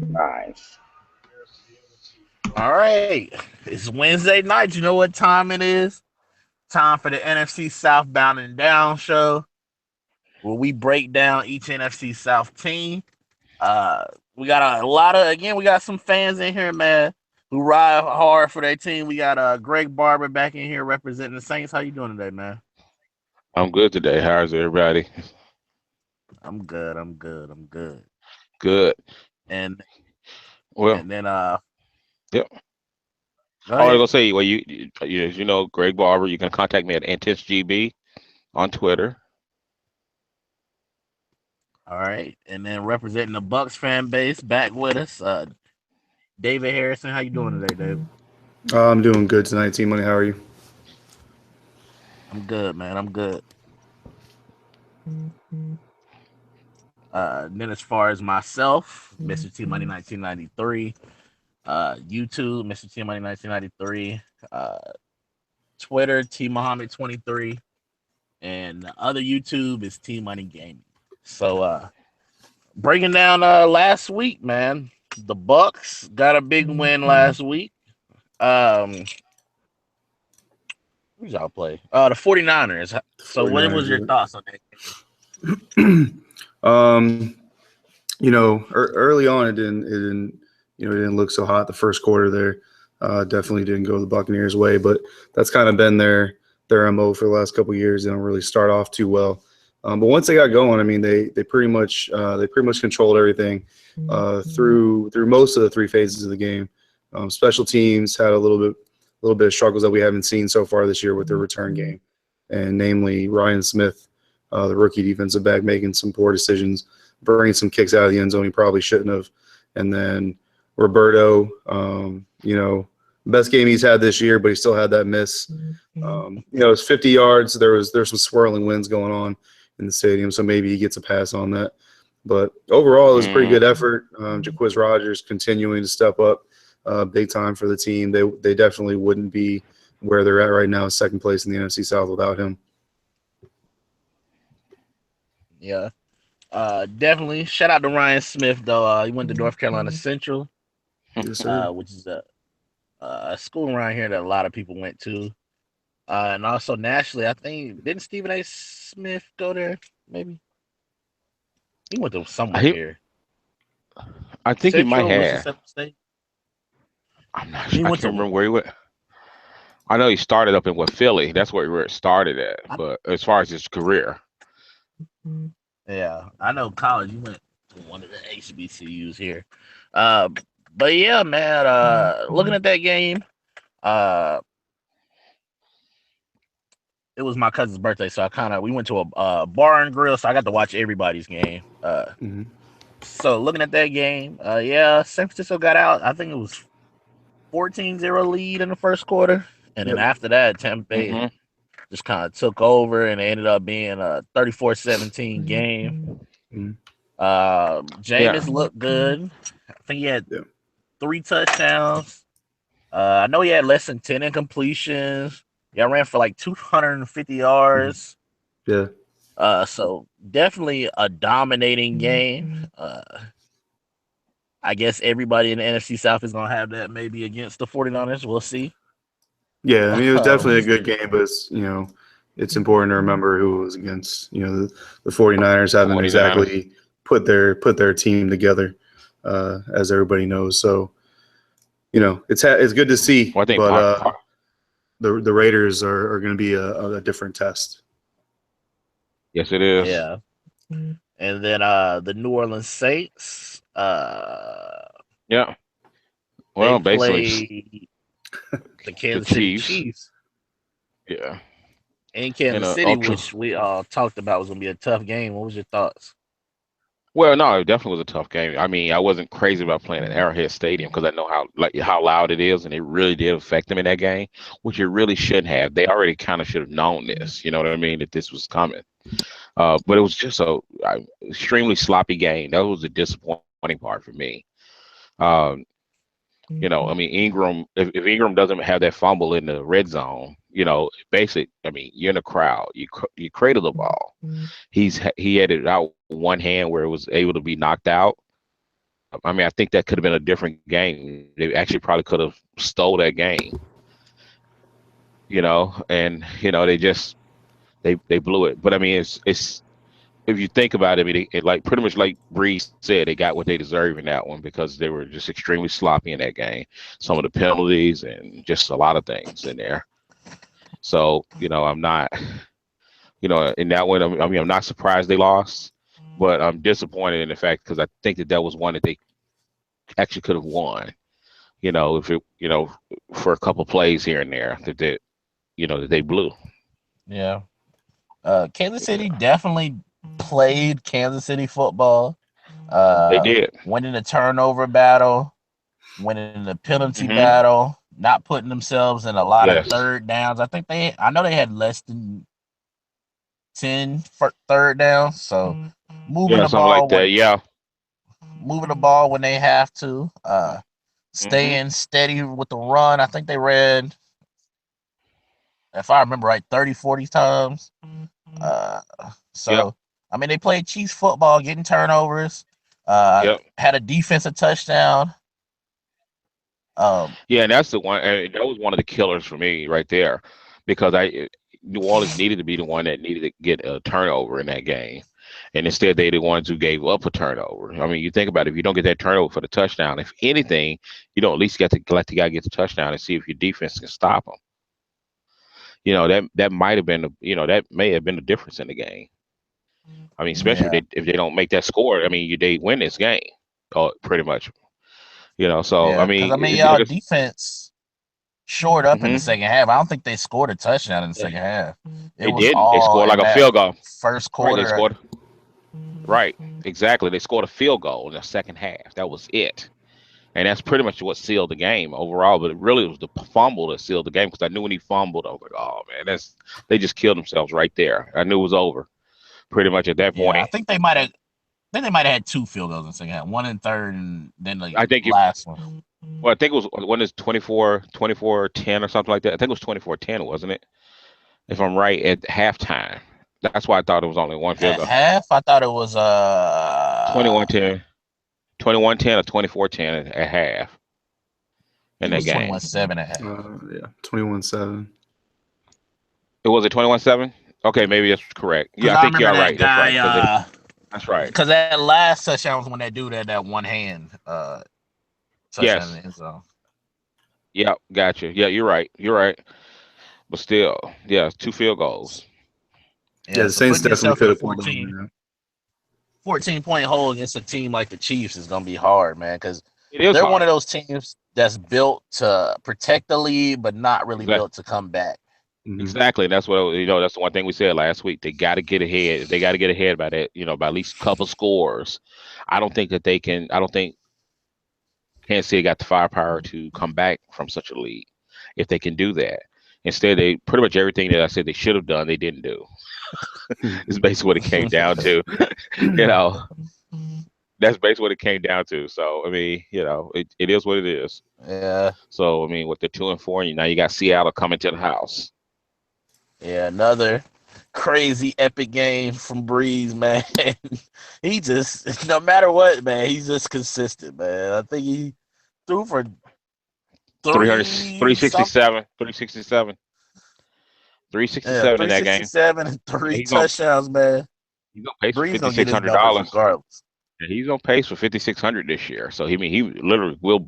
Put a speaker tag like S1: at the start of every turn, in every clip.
S1: Nice.
S2: All right. It's Wednesday night. You know what time it is? Time for the NFC South Bound and Down show, where we break down each NFC South team. Uh, we got a lot of we got some fans in here, man, who ride hard for their team. We got Greg Barber back in here representing the Saints. How you doing today, man?
S3: I'm good today. How's everybody?
S2: I'm good. I'm good. I'm good.
S3: Good.
S2: And
S3: Well,
S2: and then
S3: yep.
S2: go
S3: I was
S2: ahead.
S3: gonna say, well, you know, Greg Barber. You can contact me at IntensGB on Twitter.
S2: All right. And then representing the Bucks fan base back with us, David Harrison. How you doing today, David?
S4: I'm doing good tonight, Team Money. How are you?
S2: I'm good, man. I'm good. Then as far as myself, Mr. T Money 1993, YouTube, Mr. T Money 1993, Twitter, T Muhammad 23, and the other YouTube is T Money Gaming. So breaking down last week, man. The Bucks got a big win last week. Um who y'all play? The 49ers.
S4: The
S2: So what was
S4: 49ers.
S2: your thoughts on that game?
S4: um, early on it didn't look so hot the first quarter there. Definitely didn't go the Buccaneers' way, but that's kind of been their MO for the last couple of years. They don't really start off too well. But once they got going, I mean, they pretty much controlled everything through most of the three phases of the game. Special teams had a little bit of struggles that we haven't seen so far this year with their return game, and namely Ryan Smith, the rookie defensive back, making some poor decisions, bringing some kicks out of the end zone he probably shouldn't have, and then Roberto, best game he's had this year, but he still had that miss. It's 50 yards. There's some swirling winds going on in the stadium, so maybe he gets a pass on that. But overall, it was a pretty good
S3: Mm,
S4: effort. Jaquiz Rogers continuing to step up big time for the team. They definitely wouldn't be where they're at right now, second place in the NFC South without him.
S2: Yeah. Definitely. Shout out to Ryan Smith though. He went to North Carolina Central,
S4: Yes, sir.
S2: which is a school around here that a lot of people went to. And also nationally, I think didn't Stephen A. Smith go there? Maybe he went to somewhere
S3: he,
S2: here,
S3: I think he might
S2: Central,
S3: have.
S2: Mississippi State.
S3: I'm not
S2: He
S3: sure. I
S2: went
S3: can't
S2: to.
S3: remember where he went. I know he started up in what Philly. That's where it started at.
S2: I,
S3: But as far as his career,
S2: yeah, I know college. He went to one of the HBCUs here. Uh, but yeah, man. Looking at that game, uh, it was my cousin's birthday, so I kind of we went to a bar and grill, so I got to watch everybody's game.
S4: Hmm.
S2: So looking at that game, yeah, San Francisco got out. I think it was 14-0 lead in the first quarter, and then
S4: Yep.
S2: after that, Tampa Bay
S3: hmm
S2: just kind of took over, and it ended up being a 34-17 game.
S4: Hmm.
S3: yeah,
S2: Jameis looked good. I think he had
S4: Yeah.
S2: 3 touchdowns. I know he had less than 10 incompletions. Yeah, ran for like 250
S4: Hmm.
S2: yards.
S4: Yeah.
S2: So definitely a dominating game. I guess everybody in the NFC South is gonna have that maybe against the 49ers. We'll see.
S4: Yeah. I mean, it was definitely a good
S2: Mr.
S4: game, but it's important to remember who it was against. The 49ers haven't
S3: 49ers.
S4: exactly put their team together, as everybody knows. So it's good to see,
S3: Well, I think
S4: but the Raiders are going to be a different test.
S3: yes, it is.
S2: Yeah. And then the New Orleans Saints,
S3: Yeah.
S2: they
S3: Well, basically
S2: play the
S3: the
S2: Kansas City
S3: Chiefs.
S2: Chiefs
S3: Yeah.
S2: in
S3: In
S2: Kansas
S3: a
S2: City,
S3: ultra.
S2: which we all talked about was gonna be a tough game. What was your thoughts?
S3: Well, no, it definitely was a tough game. I mean, I wasn't crazy about playing at Arrowhead Stadium because I know how loud it is, and it really did affect them in that game, which it really shouldn't have. They already kind of should have known this. You know what I mean? That this was coming. But it was just a extremely sloppy game. That was the disappointing part for me. Um, I mean, Ingram. If Ingram doesn't have that fumble in the red zone, basic. I mean, you're in the crowd. You cradle the ball. He had it out one hand where it was able to be knocked out. I mean, I think that could have been a different game. They actually probably could have stole that game, and they blew it. But I mean, it's if you think about it, I mean, it like pretty much like Bree said, they got what they deserve in that one because they were just extremely sloppy in that game. Some of the penalties and just a lot of things in there. So I'm not, in that one. I mean, I'm not surprised they lost, but I'm disappointed in the fact because I think that was one that they actually could have won. If it, for a couple plays here and there that they blew.
S2: Yeah. Kansas City
S3: Yeah,
S2: definitely played Kansas City football.
S3: they did.
S2: Winning the turnover battle, winning the penalty
S3: Hmm.
S2: battle, not putting themselves in a lot of
S3: Yes.
S2: third downs. I know they had less than 10 for third down. So moving
S3: Yeah,
S2: the
S3: something like
S2: ball
S3: that.
S2: when
S3: Yeah.
S2: they have to.
S3: Hmm.
S2: Staying steady with the run. I think they ran, if I remember right, 30, 40 times. Uh,
S3: Yep.
S2: so, I mean, they played Chiefs football, getting turnovers,
S3: Yep.
S2: had a defensive touchdown. Um,
S3: Yeah, and that's the one. And that was one of the killers for me right there, because New Orleans needed to be the one that needed to get a turnover in that game, and instead they the ones who gave up a turnover. I mean, you think about it, if you don't get that turnover for the touchdown, if anything, you don't at least get to let the guy get the touchdown and see if your defense can stop him. That might have been that may have been the difference in the game. I mean, especially
S2: yeah,
S3: if they don't make that score. I mean, they win this game, pretty much. So I
S2: yeah, because
S3: mean,
S2: I mean,
S3: like
S2: y'all defense shored up in the
S3: hmm
S2: second half. I don't think they scored a touchdown in the second half. It
S3: they
S2: was
S3: didn't. They
S2: all
S3: scored like
S2: in
S3: a
S2: that
S3: field goal.
S2: first
S3: Right? They
S2: quarter.
S3: scored. Right. Exactly. They scored a field goal in the second half. That was it. And that's pretty much what sealed the game overall. But it really was the fumble that sealed the game, because I knew when he fumbled, I was like, oh man, they just killed themselves right there. I knew it was over pretty much at that
S2: Yeah,
S3: point.
S2: I think they might have had two field goals in the second half, one in third, and then the
S3: I think
S2: last one.
S3: well, I think it was when it's 24-10 or something like that. I think it was 24-10, wasn't it? If I'm right, at halftime. That's why I thought it was only one field
S2: At
S3: goal.
S2: half, I thought it was
S3: 21-10, 21-10 or 24-10 at half
S2: I
S3: in
S2: think it
S3: that
S2: was
S3: game.
S2: 21-7 at half.
S4: Yeah, 21-7.
S3: It was a 21-7. Okay, maybe that's correct.
S2: Because
S3: Yeah, I
S2: I
S3: think you
S2: remember
S3: are
S2: that
S3: right. That's right.
S2: guy.
S3: That's right.
S2: Because that last touchdown was when that dude had that one hand touchdown in
S3: Yes.
S2: the end zone.
S3: Yeah, gotcha. Yeah, you're right. You're right. But still, yeah, it's two field goals.
S4: Yeah,
S2: Yeah,
S4: the
S2: so
S4: Saints
S2: putting
S4: definitely
S2: yourself in
S4: could
S2: a
S4: have pulled on
S2: 14,
S4: there.
S2: 14-point hole against a team like the Chiefs is going to be hard, man, because
S3: It is
S2: they're one
S3: hard.
S2: of those teams that's built to protect the lead, but not really
S3: Exactly.
S2: built to come back.
S4: Hmm.
S3: Exactly. That's what that's the one thing we said last week. They got to get ahead. They got to get ahead by that. By at least a couple scores. I don't think that they can. I don't think Kansas City got the firepower to come back from such a lead if they can do that. Instead, they pretty much everything that I said they should have done, they didn't do. It's basically what it came down to. you know, that's basically what it came down to. So I mean, it is what it is.
S2: Yeah,
S3: So I mean, with the 2-4, now you got Seattle coming to the house.
S2: yeah, another crazy epic game from Breeze, man. He just, no matter what, man, he's just consistent, man. I think he threw for
S3: 300,
S2: three something.
S3: 367,
S2: Yeah,
S3: 367 in that game.
S2: 367 and
S3: Yeah,
S2: three touchdowns, man.
S3: he's on pace for
S2: Breeze
S3: fifty
S2: gonna get
S3: six
S2: his
S3: hundred
S2: numbers
S3: dollars.
S2: regardless.
S3: Yeah, he's on pace for 5,600 this year. So he literally will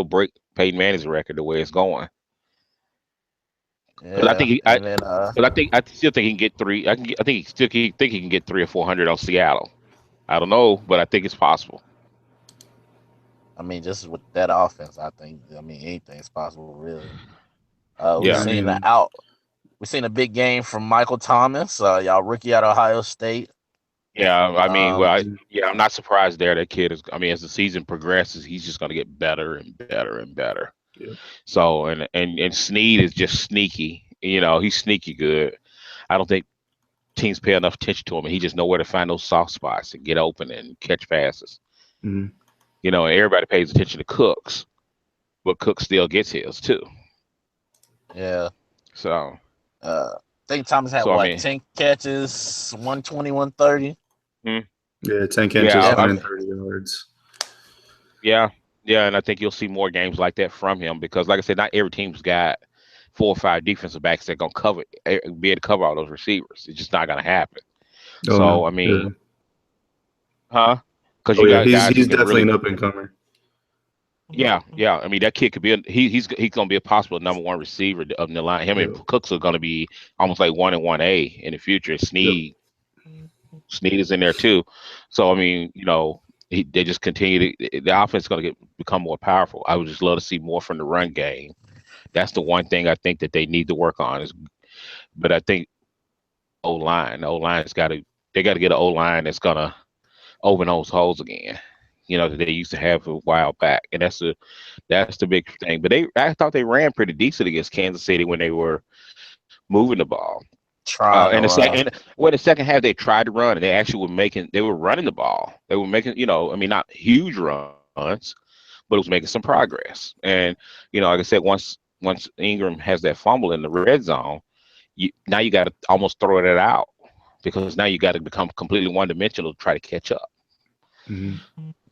S3: break Peyton Manning's record the way it's going. Because I
S2: Yeah,
S3: think he, I,
S2: and then
S3: because I still think he can get three. I think he can get 300 or 400 on Seattle. I don't know, but I think it's possible.
S2: I mean, just with that offense, I mean, anything's possible, really. We've
S4: Yeah, I
S3: Yeah,
S2: seen
S4: mean,
S2: we've seen a big game from Michael Thomas, y'all rookie out of Ohio State.
S3: yeah. I mean,
S2: Um,
S3: yeah, I'm not surprised there. That kid is. I mean, as the season progresses, he's just going to get better and better and better.
S4: yeah.
S3: So and Snead is just sneaky. He's sneaky good. I don't think teams pay enough attention to him, and he just know where to find those soft spots and get open and catch passes.
S4: Mhm.
S3: And everybody pays attention to Cooks, but Cook still gets his too.
S2: yeah.
S3: So,
S2: I think Thomas had
S3: so I
S2: what,
S3: mean,
S2: 10 catches, 120, 130.
S3: hmm,
S4: Yeah, 10
S3: yeah,
S4: catches,
S2: Definitely,
S4: 130 yards.
S3: Yeah, yeah, and I think you'll see more games like that from him because, like I said, not every team's got 4 or 5 defensive backs that gonna be able to cover all those receivers. It's just not gonna happen.
S4: Oh
S3: So
S4: no,
S3: I
S4: yeah.
S3: mean, huh? Because
S4: Oh
S3: you
S4: yeah,
S3: got
S4: he's
S3: guys who
S4: he's
S3: can
S4: definitely
S3: really,
S4: an up and comer.
S3: yeah, yeah. I mean, that kid could be, he's gonna be a possible number 1 receiver of the line. Him and
S4: Yep.
S3: Cooks are gonna be almost like 1 and 1A in the future.
S4: Yep.
S3: Snead is in there too. So I mean, they just continue the offense is going to become more powerful. I would just love to see more from the run game. That's the one thing I think that they need to work on but I think the O line's got to they got to get an O line that's gonna open those holes again. That they used to have a while back, and that's the big thing. But I thought they ran pretty decent against Kansas City when they were moving the ball.
S2: Trying to
S3: And the
S2: run.
S3: second, well, the second half they tried to run, and they were running the ball. They were making, I mean, not huge runs, but it was making some progress. And like I said, once Ingram has that fumble in the red zone, now you got to almost throw it out because now you got to become completely one dimensional to try to catch up.
S4: Hmm.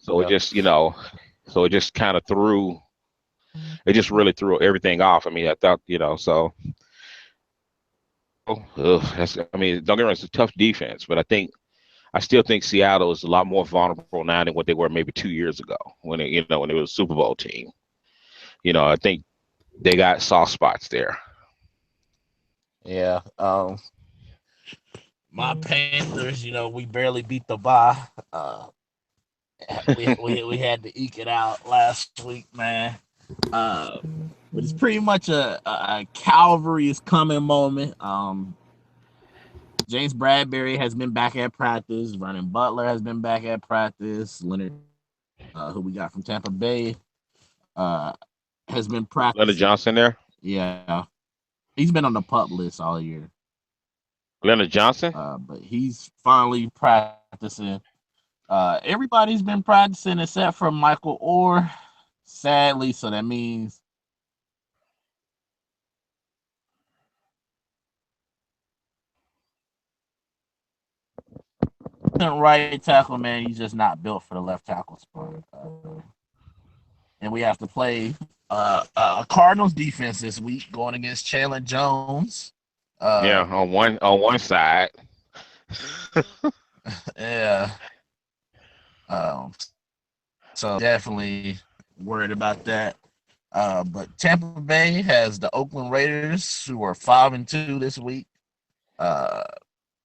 S3: So so it just kind of it just really threw everything off. I mean, I thought, so. I mean, don't get me wrong, it's a tough defense, but I still think Seattle is a lot more vulnerable now than what they were maybe 2 years ago when it was a Super Bowl team. I think they got soft spots there.
S2: Yeah. My Panthers, we barely beat the bye. We had to eke it out last week, man. Uh, but it's pretty much a Calvary is coming moment. James Bradbury has been back at practice. Vernon Butler has been back at practice. Leonard, who we got from Tampa Bay, uh, has been
S3: Leonard
S2: practicing.
S3: Johnson there.
S2: Yeah, he's been on the pup list all year.
S3: Leonard Johnson.
S2: But he's finally practicing. Everybody's been practicing except for Michael Orr, sadly. So that means right tackle, man. He's just not built for the left tackle spot. And we have to play a Cardinals defense this week going against Chandler Jones.
S3: Yeah,
S2: Uh,
S3: on one side.
S2: yeah. Um, so definitely worried about that. But Tampa Bay has the Oakland Raiders, who are 5-2 this week. Uh,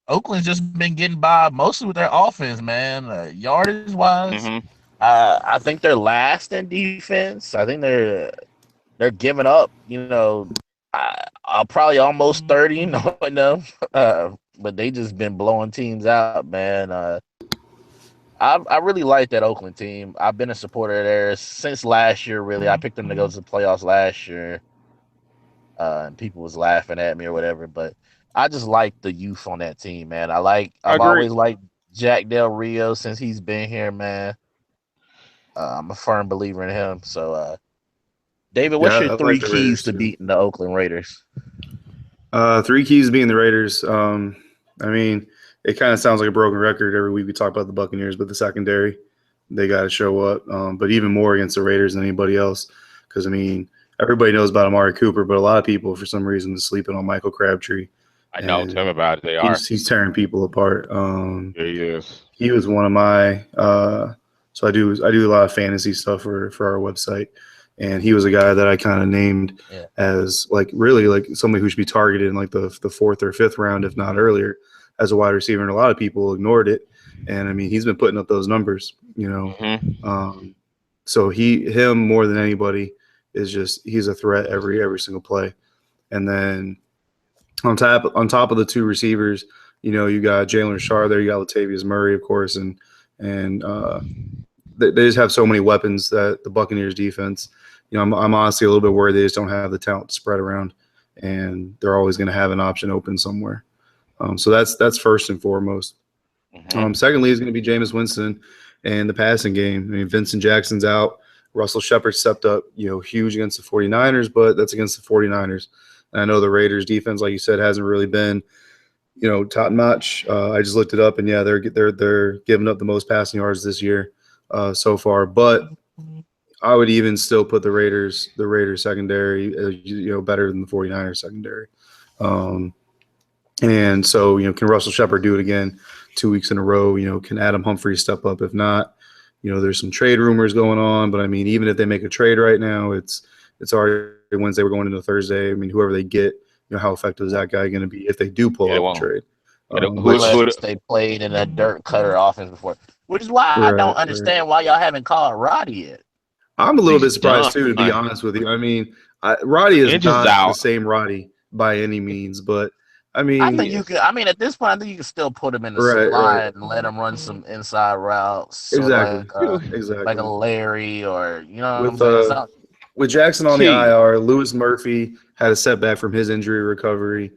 S2: Oakland's just been getting by mostly with their offense, man. Yardage wise,
S3: Hmm.
S2: I think they're last in defense. I think they're giving up. I'll probably almost 30. No. But they just been blowing teams out, man. I really like that Oakland team. I've been a supporter of theirs since last year. Really, I picked them to go to the playoffs last year, and people was laughing at me or whatever. But I just like the youth on that team, man.
S3: I
S2: I've
S3: agree.
S2: always liked Jack Del Rio since he's been here, man. I'm a firm believer in him. So, David,
S4: Yeah,
S2: what's your
S4: I like
S2: three
S4: the
S2: keys
S4: Raiders
S2: to
S4: too.
S2: beating the Oakland Raiders?
S4: Three keys being the Raiders. I mean, it kind of sounds like a broken record every week we talk about the Buccaneers, but the secondary, they got to show up. But even more against the Raiders than anybody else, because I mean, everybody knows about Amari Cooper, but a lot of people, for some reason, is sleeping on Michael Crabtree,
S3: I know. Tell me
S4: and
S3: about it. They are.
S4: he's tearing people apart.
S3: Yeah, he is.
S4: He was one of my so I do a lot of fantasy stuff for our website, and he was a guy that I kind of named
S2: Yeah.
S4: as like really like somebody who should be targeted in like the fourth or fifth round, if not earlier, as a wide receiver. And a lot of people ignored it, and I mean he's been putting up those numbers.
S3: Hmm.
S4: So him more than anybody is just he's a threat every single play, and then on top of the two receivers, you got Jalen Richard there, you got Latavius Murray, of course, and they just have so many weapons that the Buccaneers defense. I'm honestly a little bit worried they just don't have the talent to spread around, and they're always going to have an option open somewhere. So that's first and foremost.
S3: Hmm.
S4: Secondly, is going to be Jameis Winston and the passing game. I mean, Vincent Jackson's out. Russell Shepard stepped up, huge against the 49ers, but that's against the 49ers. And I know the Raiders defense, like you said, hasn't really been, top notch. I just looked it up, and yeah, they're giving up the most passing yards this year so far. But I would even still put the Raiders secondary, better than the 49ers secondary. And so, can Russell Shepard do it again 2 weeks in a row? Can Adam Humphries step up? If not, there's some trade rumors going on. But I mean, even if they make a trade right now, it's already Wednesday. We're going into Thursday. I mean, whoever they get, how effective is that guy going to be if they do pull off a trade?
S2: Unless they played in a dirt cutter offense before, which is why I don't understand why y'all haven't called Roddy yet.
S4: I'm a little bit surprised too, to be honest with you. I mean, Roddy is not the same Roddy by any means, but I mean,
S2: I think you could. I mean, at this point, I think you can still put him in the slot and let him run some inside routes,
S4: exactly,
S2: like a Larry or
S4: with Jackson on the IR. Lewis Murphy had a setback from his injury recovery.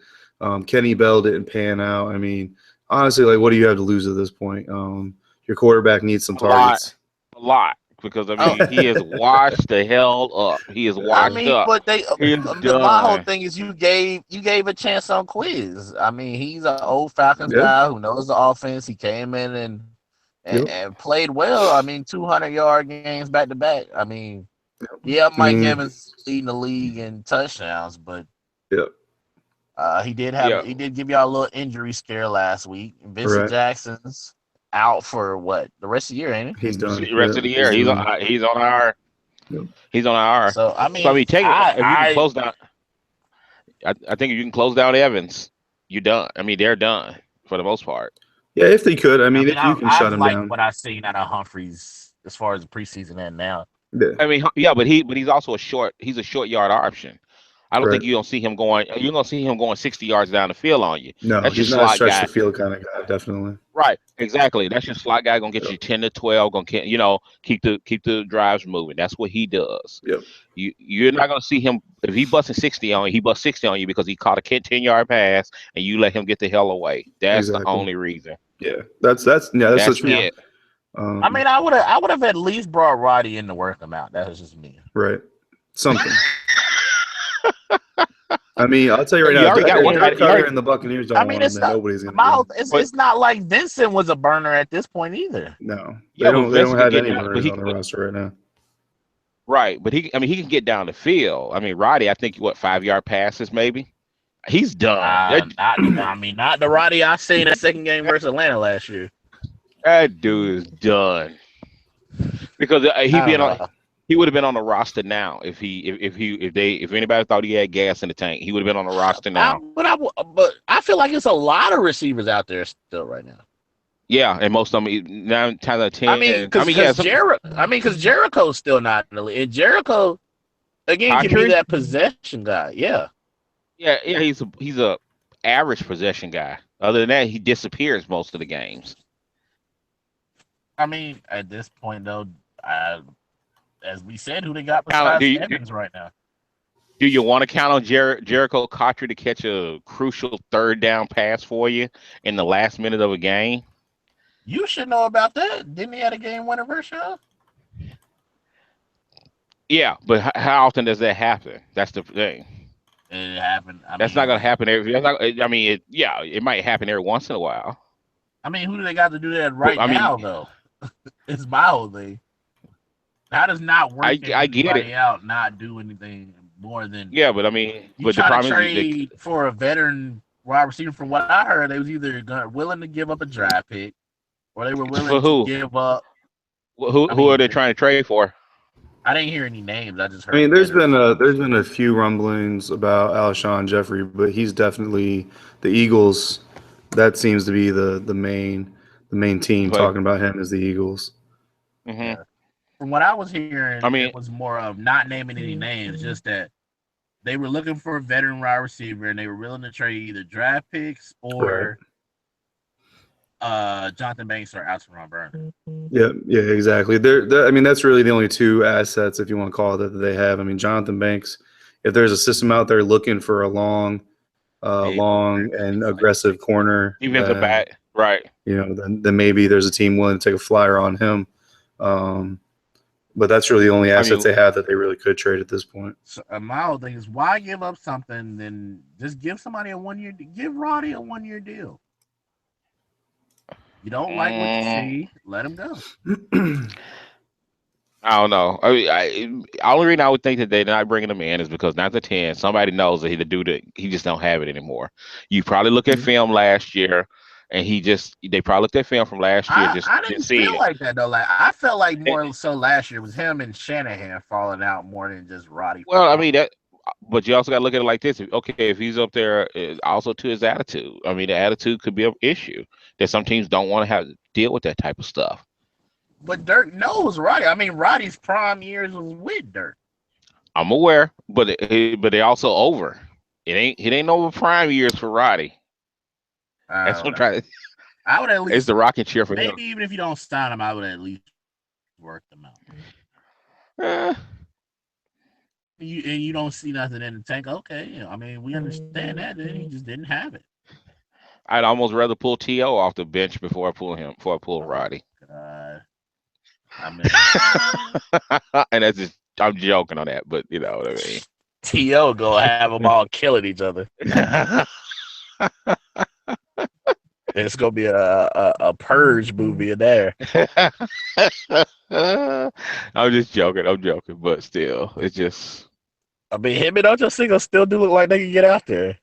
S4: Kenny Bell didn't pan out. I mean, honestly, like, what do you have to lose at this point? Your quarterback needs some targets.
S3: A lot. Because I mean, he is washed the hell up. He is washed up.
S2: But my whole thing is you gave a chance on Quiz. I mean, he's an old Falcons guy who knows the offense. He came in and played well. I mean, 200-yard games back to back. I mean, Mike Evans leading the league in touchdowns, but he did give y'all a little injury scare last week. Vincent Jackson's out for the rest of the year, ain't he?
S4: He's done.
S3: The rest of the year. He's on our. He's on our.
S2: So I mean,
S3: if you can close down. I think if you can close down Evans, you're done. I mean, they're done for the most part.
S4: Yeah, if they could. I mean, if you can shut him down.
S2: What I've seen out of Humphries as far as the preseason and now.
S4: Yeah.
S3: I mean, but he's also a short yard option. I don't think you're gonna see him going 60 yards down the field on you.
S4: No,
S3: that's
S4: he's not a stretch the field kind of guy, definitely.
S3: Right, exactly. That's your slot guy, gonna get you 10 to 12, gonna keep the drives moving. That's what he does.
S4: Yep.
S3: You're not gonna see him if he busting 60 on you. He bust 60 on you because he caught a 10-yard pass and you let him get the hell away. That's the only reason.
S4: Yeah, that's it.
S2: I mean, I would have at least brought Roddy in to work him out. That was just me.
S4: Right. Something. I mean, I'll tell you right now, Cutter and the Buccaneers don't want him, nobody's going to
S2: It's not like Vincent was a burner at this point either.
S4: No. They don't have any burners on the roster right now.
S3: Right, but he can get down the field. I mean, Roddy, I think, 5-yard passes maybe? He's done.
S2: Not the Roddy I seen in the second game versus Atlanta last year.
S3: That dude is done. Because he would have been on the roster now if anybody thought he had gas in the tank. He would have been on the roster now.
S2: But I feel like it's a lot of receivers out there still right now.
S3: Yeah, and most of them 9 times out of 10.
S2: Because Jericho's still not in the league. And Jericho again can be that possession guy. Yeah.
S3: Yeah, he's a average possession guy. Other than that, he disappears most of the games.
S2: I mean, at this point though, as we said, who they got besides Evans right now?
S3: Do you want to count on Jericho Cotchery to catch a crucial third down pass for you in the last minute of a game?
S2: You should know about that. Didn't he have a game winner versus y'all?
S3: Yeah, but how often does that happen? That's the thing.
S2: It happened.
S3: That's not going to happen it might happen every once in a while.
S2: I mean, who do they got to do that now, though? It's my whole thing. How does not working
S3: I get it
S2: out not do anything more than
S3: but I mean,
S2: you try to trade for a veteran wide receiver. From what I heard, they was either willing to give up a draft pick or they were willing to give up.
S3: Who are they trying to trade for?
S2: I didn't hear any names. I just heard.
S4: I mean, there's been a few rumblings about Alshon Jeffrey, but he's definitely the Eagles. That seems to be the main team talking about him is the Eagles.
S3: Mm-hmm.
S2: Yeah. From what I was hearing, it was more of not naming any names, just that they were looking for a veteran wide receiver and they were willing to trade either draft picks or Jonathan Banks or Ron Burner.
S4: Yeah, exactly. I mean, that's really the only two assets, if you want to call it, that they have. I mean, Jonathan Banks, if there's a system out there looking for a long and aggressive corner,
S3: even the back, right?
S4: Then maybe there's a team willing to take a flyer on him. But that's really the only assets they have that they really could trade at this point.
S2: So my whole thing is, why give up something? Then just give somebody a 1 year. Give Roddy a 1 year deal. You don't like what you see, let him go.
S3: I don't know. Only reason I would think that they're not bringing him in is because 9 to 10, somebody knows that he the dude that he just don't have it anymore. You probably look at
S4: Mhm.
S3: film last year, and they probably looked at film from last year, just
S2: I
S3: didn't
S2: didn't
S3: see
S2: feel
S3: it.
S2: like that though. Like I felt like
S3: And-
S2: more so last year was him and Shanahan falling out more than just Roddy
S3: well, I
S2: falling.
S3: mean that, but you also got to look at it like this. Okay, if he's up there, also to his attitude. I mean, the attitude could be an issue that some teams don't want to have to deal with that type of stuff.
S2: But Dirk knows Roddy. I mean, Roddy's prime years was with Dirk.
S3: I'm aware, but they also over. It ain't over prime years for Roddy.
S2: I
S3: That's what
S2: don't
S3: I'm
S2: know.
S3: trying to.
S2: I would at
S3: It's
S2: least
S3: the rocking chair for him.
S2: maybe even if you don't sign him, I would at least work them out.
S3: Eh,
S2: You don't see nothing in the tank. Okay, I mean we understand that. Then he just didn't have it.
S3: I'd almost rather pull To off the bench before I pull him. Before I pull
S2: Oh
S3: Roddy.
S2: God. I mean,
S3: And that's just I'm joking on that, but you know what I
S2: To go have them all killing each other.
S3: mean.
S2: It's gonna be a purge movie in there.
S3: I'm just joking. I'm joking, but still, it's just
S2: I mean, him and Ocho Cinco still do look like they can get out there.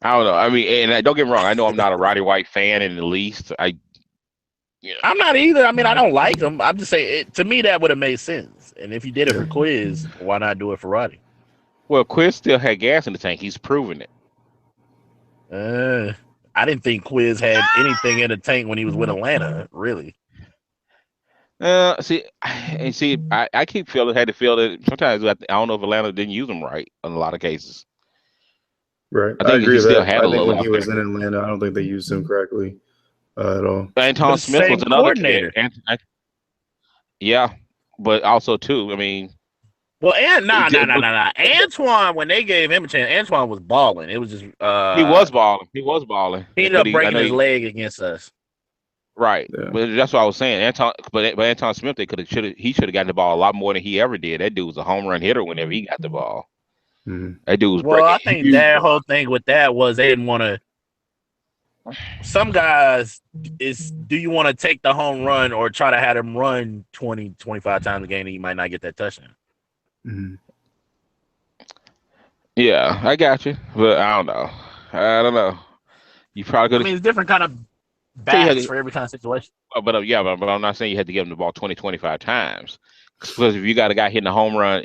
S3: I don't know. I mean, and don't get me wrong. I know I'm not a Roddy White fan in the least.
S2: I'm not either. I mean, I don't like him. I'm just saying, to me, that would have made sense. And if you did it
S4: Yeah.
S2: for Quiz, why not do it for Roddy?
S3: Well, Quiz still had gas in the tank. He's proven it.
S2: I didn't think Quiz had anything in the tank when he was with Atlanta, really.
S3: See, I keep had to feel that sometimes I don't know if Atlanta didn't use him right in a lot of cases.
S4: Right.
S3: I
S4: I
S3: think
S4: agree
S3: he
S4: with
S3: still
S4: that.
S3: had
S4: I
S3: a
S4: think
S3: little
S4: when
S3: out
S4: he was
S3: there.
S4: in Atlanta, I don't think they used him correctly at all.
S2: But
S3: Anton
S2: it's the
S3: Smith was
S2: same
S3: another kid,
S2: coordinator.
S3: and yeah, but also too. I mean,
S2: Well, and
S3: it did, but
S2: Antoine, when they gave him a chance, Antoine was balling. It was just
S3: he was balling. He was balling,
S2: he ended
S3: but
S2: up
S3: I
S2: breaking
S3: know
S2: his leg against us.
S3: right.
S4: Yeah.
S3: But that's what I was saying. But Anton Smith, he should have gotten the ball a lot more than he ever did. That dude was a home run hitter whenever he got the ball.
S4: Mhm.
S3: That dude was
S2: Well,
S3: breaking
S2: I think
S3: huge
S2: their
S3: runs.
S2: whole thing with that was they didn't want to. Some guys do you want to take the home run or try to have him run 20, 25 times a game and you might not get that touchdown?
S4: Mhm.
S3: Yeah, I got you, but I don't know. I don't know. You probably
S2: I
S3: could
S2: mean,
S3: have.
S2: it's different kind of
S3: Say you had
S2: bats
S3: to,
S2: for every kind of situation.
S3: yeah, but I'm not saying you had to give him the ball 20, 25 times. Because if you got a guy hitting a home run,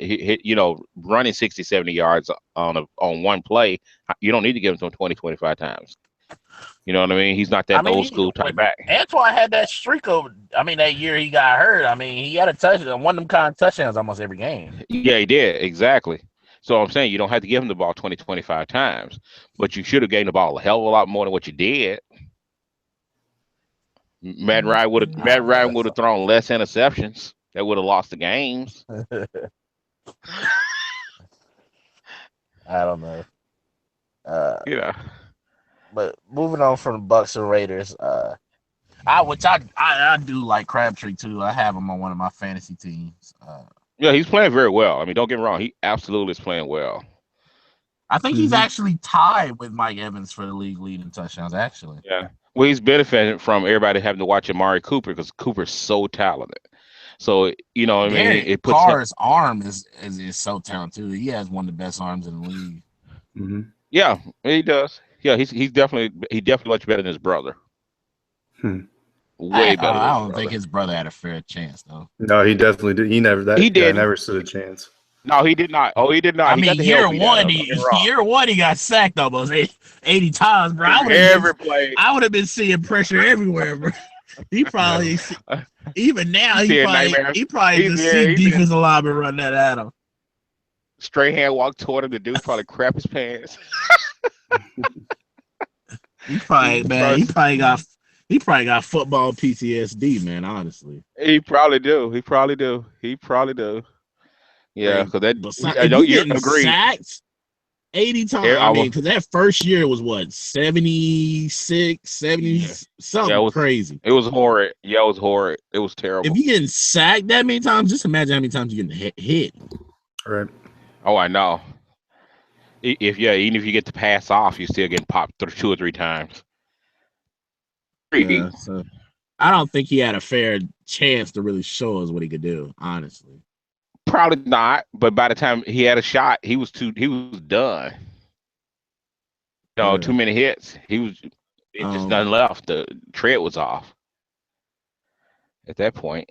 S3: running 60, 70 yards on one play, you don't need to give him to him 20, 25 times. You know what I mean? He's not
S2: I
S3: that old
S2: mean,
S3: school type
S2: when
S3: back.
S2: Antoine had that streak of, I mean, that year he got hurt. I mean, he had a touchdown, one of them kind of touchdowns almost every game.
S3: Yeah, he did. Exactly. So I'm saying you don't have to give him the ball 20, 25 times, but you should have gained the ball a hell of a lot more than what you did. Matt
S2: I
S3: Ryan
S2: don't
S3: would have thrown less interceptions. That would have lost the games.
S2: know. I don't know.
S3: You know.
S2: But moving on from the Bucks and Raiders, I do like Crabtree too. I have him on one of my fantasy teams.
S3: Yeah, he's playing very well. I mean, don't get me wrong. He absolutely is playing well.
S2: I think he's
S4: Mhm.
S2: actually tied with Mike Evans for the league leading touchdowns. Actually,
S3: Yeah. Well, he's benefiting from everybody having to watch Amari Cooper because Cooper's so talented. So, you know what I mean?
S2: Derek
S3: It puts him.
S2: Carr's arm is so talented too. He has one of the best arms in the league.
S4: Mhm.
S3: Yeah, he does. Yeah, he definitely much better than his brother.
S4: Hmm.
S3: Way better than
S2: I
S3: his
S2: don't think
S3: brother.
S2: his brother had a fair chance though.
S4: No, he definitely did.
S3: He
S4: That guy
S3: didn't.
S4: never stood a chance.
S3: No, he did not. Oh, he did not.
S2: I
S3: He got
S2: mean,
S3: the hell beat out of him. Don't get me wrong.
S2: year one, he got sacked almost 80 times, bro.
S3: Every play.
S2: I would have been seeing pressure everywhere, bro. He probably, even now,
S3: He's seeing nightmares.
S2: he probably
S3: He's
S2: just
S3: yeah,
S2: see
S3: he's seeing
S2: defensive lineman run that at him.
S3: straight hand walk toward him. The dude probably crap his pants.
S2: He probably, man, he probably got football PTSD, man. Honestly,
S3: He probably do. He probably do. Yeah,
S2: like,
S3: because that
S2: besides,
S3: I
S2: if
S3: know
S2: you
S3: you
S2: getting
S3: agreed.
S2: sacked 80 times,
S3: Yeah,
S2: I mean, because that first year was what 76, 70,
S3: yeah, yeah,
S2: something crazy.
S3: it was horrid. Yeah, it was horrid. It was
S2: If
S3: terrible.
S2: you getting sacked that many times, just imagine how many times you getting hit.
S4: Right.
S3: Oh, I know. Even if you get the pass off, you still getting popped 2 or 3 times.
S2: So I don't think he had a fair chance to really show us what he could do. Honestly,
S3: Probably not, but by the time he had a shot, he was done.
S2: yeah.
S3: Too many hits. It just
S2: Um,
S3: nothing left. The tread was off at that point.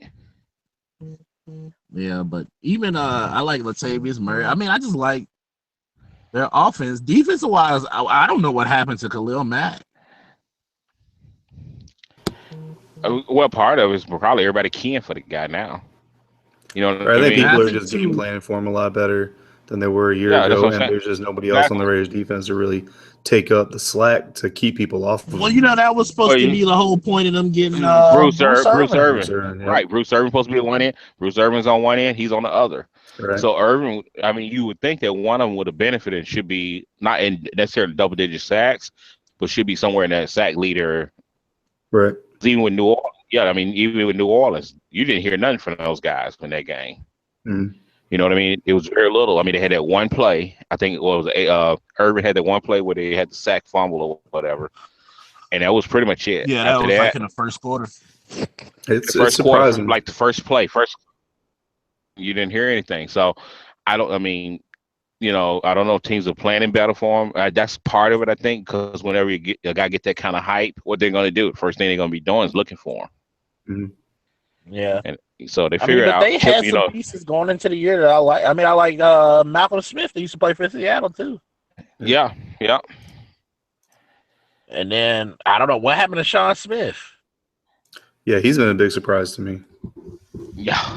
S2: yeah, but even I like Latavius Murray. I mean, I just like their offense. Defensive wise, I don't know what happened to Khalil Mack.
S3: Well, part of it is probably everybody keying for the guy now. You know what
S4: I
S3: I
S4: think
S3: mean?
S4: people
S2: I
S4: are
S2: think
S4: just game
S2: too.
S4: planning for him a lot better than they were a year
S3: Yeah, that's
S4: ago,
S3: what I'm
S4: and
S3: saying.
S4: there's just nobody else on the
S3: Exactly.
S4: Raiders defense to really take up the slack to keep people off of
S2: Well,
S4: him.
S2: that was
S3: Well,
S2: supposed to be the whole point of them getting Bruce
S3: Bruce
S2: Irvin.
S3: Irvin.
S4: Bruce Irvin, yep.
S3: Right. Bruce Irvin supposed to be on one end. Bruce Irvin's on one end. He's on the other.
S4: Right.
S3: So Irvin, I mean, you would think that one of them would have benefited and should be not in necessarily double digit sacks, but should be somewhere in that sack leader.
S4: Right.
S3: Even with New Orleans, yeah, I mean, even with New Orleans, you didn't hear nothing from those guys in that game.
S4: Mm.
S3: You know what I mean? It was very little. I mean, they had that one play. I think it was Irvin had that one play where they had the sack fumble or whatever, and that was pretty much it.
S2: Yeah, that
S3: After
S2: was like
S3: that,
S2: in the first quarter.
S3: the
S4: It's
S3: first quarter,
S4: surprising.
S3: like the first play, you didn't hear anything. So I don't. I mean, I don't know if teams are planning better for him. That's part of it, I think, because whenever a guy get that kind of hype, what they're going to do, first thing they're going to be doing is looking for him.
S4: Mm.
S2: Yeah.
S3: And so they
S2: I mean,
S3: figure
S2: but
S3: out,
S2: they had some pieces going into the year that I like. I mean, I like Malcolm Smith. They used to play for Seattle too.
S3: yeah.
S2: And then I don't know what happened to Sean Smith.
S4: Yeah, he's been a big surprise to me.
S3: Yeah.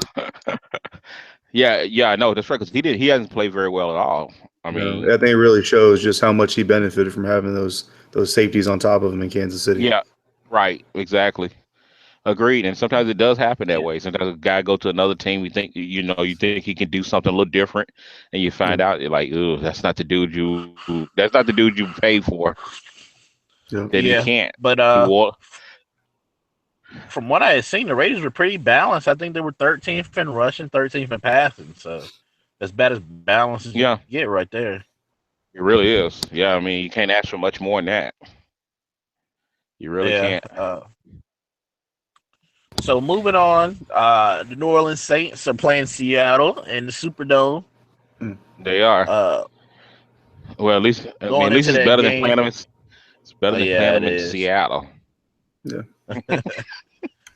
S3: Yeah, no, that's right, because he hasn't played very well at all. I mean,
S4: I think it really shows just how much he benefited from having those safeties on top of him in Kansas City.
S3: yeah, right, exactly. Agreed. And sometimes it does happen that way. Sometimes a guy go to another team, you think he can do something a little different, and you find out you're like, ooh, that's not the dude you paid for.
S4: Yeah.
S3: Then he can't.
S2: But from what I had seen, the Raiders were pretty balanced. I think they were 13th in rushing, 13th in passing. So as bad as balanced as you
S3: Yeah,
S2: can get right there.
S3: it really is. Yeah, I mean, you can't ask for much more than that. You really
S2: Yeah.
S3: can't.
S2: So moving on, the New Orleans Saints are playing Seattle in the Superdome.
S3: They are. Well, at least
S2: Going into
S3: it's
S2: that
S3: better than
S2: game.
S3: playing them. It's better than playing them in
S2: is.
S3: Seattle.
S4: Yeah.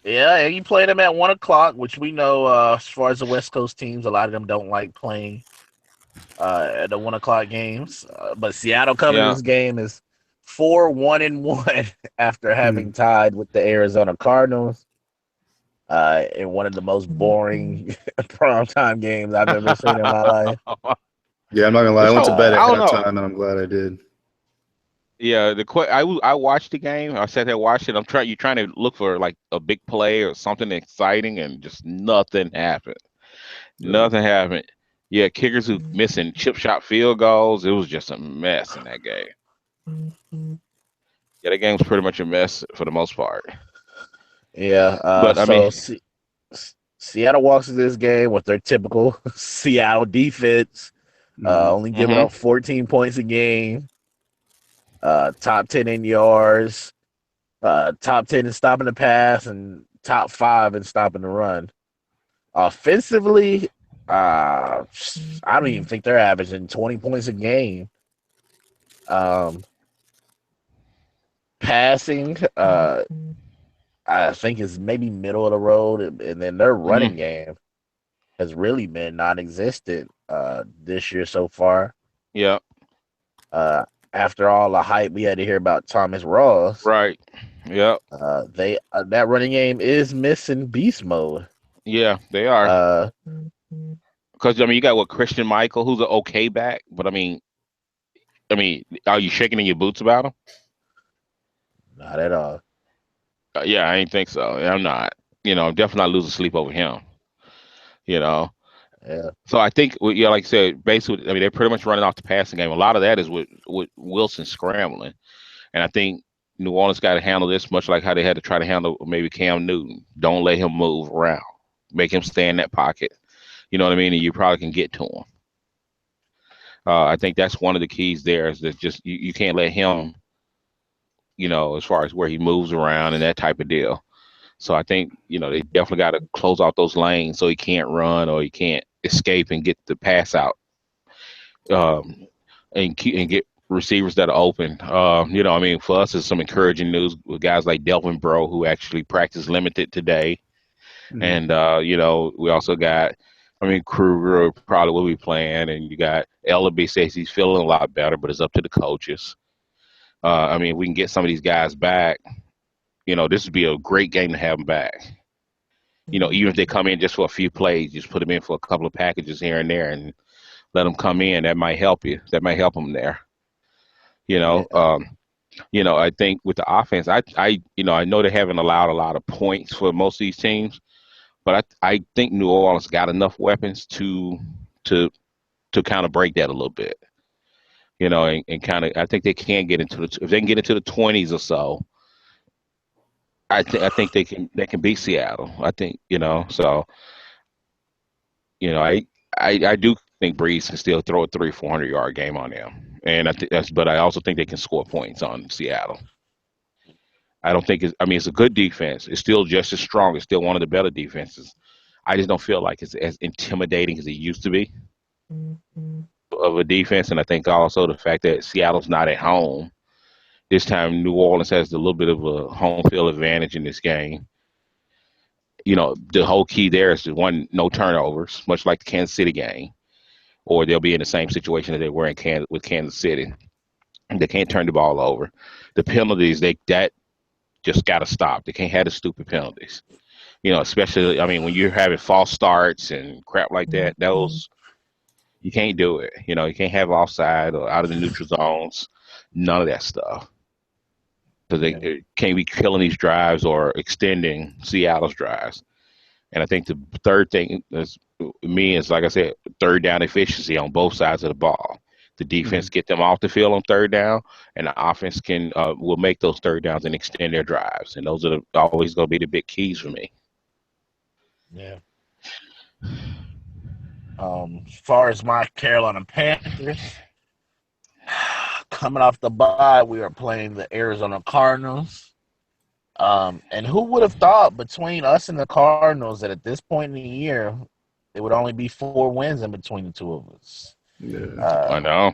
S2: Yeah, and you play them at 1:00, which we know as far as the West Coast teams, a lot of them don't like playing at the 1:00 games. But Seattle coming to this game is 4-1-1 after having tied with the Arizona Cardinals in one of the most boring primetime games I've ever seen in my life.
S4: Yeah, I'm not gonna lie. I went to bed at
S3: I don't know.
S4: halftime, and I'm glad I did.
S3: Yeah, I watched the game. I sat there watching. You're trying to look for like a big play or something exciting, and just nothing happened. Nothing happened. Yeah, kickers who missing chip shot field goals. It was just a mess in that game. Yeah, that game was pretty much a mess for the most part.
S2: Yeah,
S3: but I mean,
S2: Seattle walks into this game with their typical Seattle defense, only giving up 14 points a game. Top 10 in yards, top 10 in stopping the pass, and top 5 in stopping the run. Offensively, I don't even think they're averaging 20 points a game. Passing, I think is maybe middle of the road, and then their running game has really been non-existent this year so far.
S3: Yeah.
S2: After all the hype we had to hear about Thomas Ross,
S3: right? Yeah.
S2: That running game is missing beast mode.
S3: Yeah, they are. Because you got Christian Michael, who's an okay back, but I mean, are you shaking in your boots about him?
S2: Not at all.
S3: Yeah, I ain't think so. I'm not. I'm definitely not losing sleep over him.
S2: Yeah.
S3: So I think, like I said, basically, they're pretty much running off the passing game. A lot of that is with Wilson scrambling, and I think New Orleans got to handle this much like how they had to try to handle maybe Cam Newton. Don't let him move around. Make him stay in that pocket. You know what I mean? And you probably can get to him. I think that's one of the keys there is that just you can't let him, as far as where he moves around and that type of deal. So I think they definitely got to close out those lanes so he can't run or he can't escape and get the pass out, um, and get receivers that are open. I mean, for us, it's some encouraging news with guys like Delvin Bro who actually practiced limited today,
S4: Mhm.
S3: and we also got. I mean, Kruger probably will be playing, and you got Ellaby says he's feeling a lot better, but it's up to the coaches. I mean, if we can get some of these guys back, this would be a great game to have them back. Even if they come in just for a few plays, just put them in for a couple of packages here and there, and let them come in. That might help you. That might help them there. You
S2: Yeah.
S3: know, um, I think with the offense, I know they haven't allowed a lot of points for most of these teams, but I think New Orleans got enough weapons to to kind of break that a little bit. And kind of, I think they can get into if they can get into the 20s or so. I think they can beat Seattle. I think so. I do think Breeze can still throw a 300-400 yard game on them, and but I also think they can score points on Seattle. I don't think I mean, it's a good defense. It's still just as strong. It's still one of the better defenses. I just don't feel like it's as intimidating as it used to be of a defense, and I think also the fact that Seattle's not at home this time. New Orleans has a little bit of a home field advantage in this game. The whole key there is to one, no turnovers, much like the Kansas City game, or they'll be in the same situation that they were in with Kansas City. They can't turn the ball over. The penalties, that just got to stop. They can't have the stupid penalties. Especially, I mean, when you're having false starts and crap like that, those you can't do it. You can't have offside or out of the neutral zones, none of that stuff. Because
S2: Yeah.
S3: they can't be killing these drives or extending Seattle's drives. And I think the third thing is like I said, third down efficiency on both sides of the ball. The defense get them off the field on third down, and the offense will make those third downs and extend their drives. And those are always going to be the big keys for me.
S2: Yeah. As far as my Carolina Panthers, coming off the bye, we are playing the Arizona Cardinals. And who would have thought between us and the Cardinals that at this point in the year, it would only be 4 wins in between the two of us.
S4: Yeah.
S3: I
S2: Uh,
S3: know.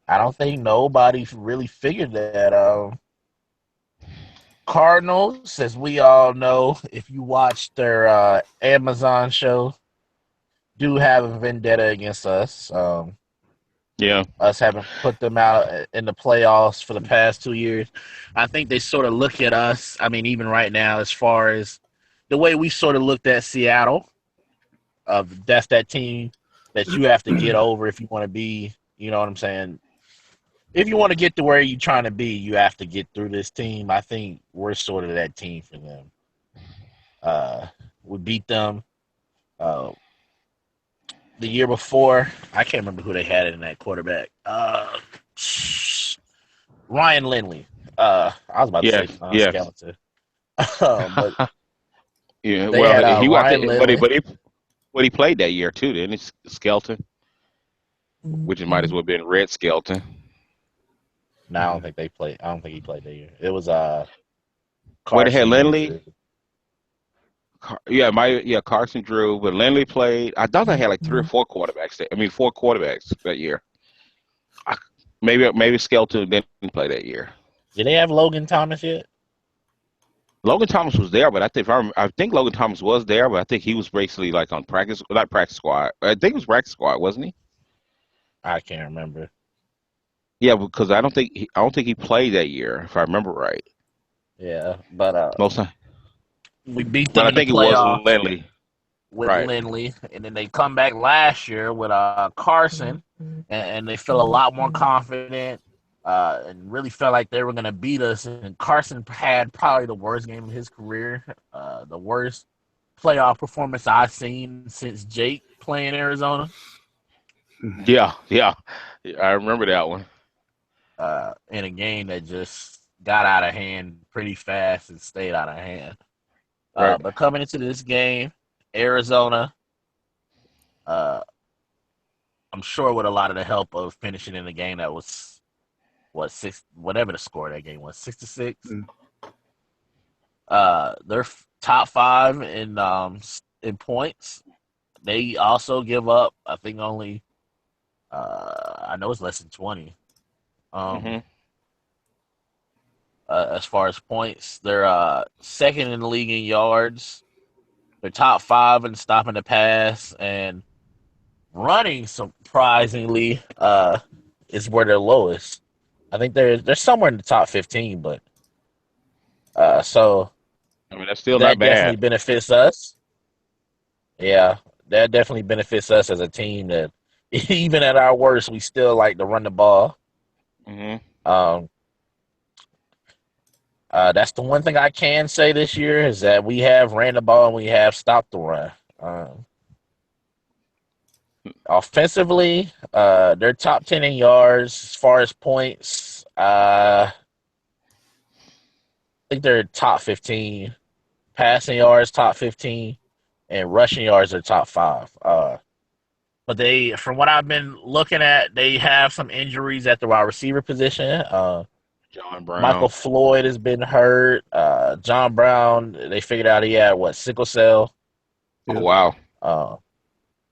S2: I don't think nobody really figured that. Cardinals, as we all know, if you watch their Amazon show, do have a vendetta against us.
S3: Yeah.
S2: Us having put them out in the playoffs for the past 2 years. I think they sort of look at us, I mean, even right now, as far as the way we sort of looked at Seattle, that's that team that you have to get over if you want to be, you know what I'm saying? If you want to get to where you're trying to be, you have to get through this team. I think we're sort of that team for them. We beat them the year before. I can't remember who they had in that quarterback. Ryan Lindley. I was about to say
S3: Yes. Yes.
S2: Skeleton, but
S3: Yeah.
S2: they
S3: Well,
S2: had
S3: I
S2: Ryan
S3: think,
S2: Lindley.
S3: but he played that year too, didn't he? Skelton, which it might as well have been Red Skelton.
S2: No, I don't think they played. I don't think he played that year. It was
S3: Where they had
S2: Carson and
S3: Lindley.
S2: Drew.
S3: Carson Drew, but Lindley played. I thought they had like 3 or 4 quarterbacks. I mean, 4 quarterbacks that year. I, maybe Skelton didn't play that year.
S2: Did they have Logan Thomas yet?
S3: Logan Thomas was there, but I think Logan Thomas was there, but I think he was basically like on not practice squad. I think it was practice squad, wasn't he?
S2: I can't remember.
S3: Yeah, because I don't think he played that year, if I remember right.
S2: Yeah, but
S3: Most time,
S2: we beat
S3: but
S2: them
S3: I
S2: in the
S3: think it was
S2: playoffs
S3: Lindley.
S2: with
S3: Right.
S2: Lindley, and then they come back last year with Carson, and they feel a lot more confident, and really felt like they were going to beat us. And Carson had probably the worst game of his career, the worst playoff performance I've seen since Jake playing Arizona.
S3: Yeah. I remember that one.
S2: In a game that just got out of hand pretty fast and stayed out of hand.
S3: Right.
S2: But coming into this game, Arizona, uh, I'm sure with a lot of the help of finishing in a game that was whatever the score of that game was, 6-6. Their top 5 in points. They also give up, I think, only I know it's less than 20.
S3: Hmm.
S2: As far as points, they're second in the league in yards. They're top 5 in stopping the pass, and running, surprisingly, is where they're lowest. I think they're somewhere in the top 15, but so
S3: I mean, that's still not
S2: that
S3: bad.
S2: definitely benefits us. Yeah, that definitely benefits us as a team. That even at our worst, we still like to run the ball.
S3: Hmm.
S2: Um, that's the one thing I can say this year is that we have ran the ball and we have stopped the run. Um, Offensively, they're top 10 in yards. As far as points, I think they're top 15. Passing yards, top 15, and rushing yards are top 5. But from what I've been looking at, they have some injuries at the wide receiver position.
S3: John
S2: Michael
S3: Brown.
S2: Floyd has been hurt. John Brown, they figured out he had sickle cell.
S3: Oh
S4: Yeah.
S3: wow,
S2: Uh,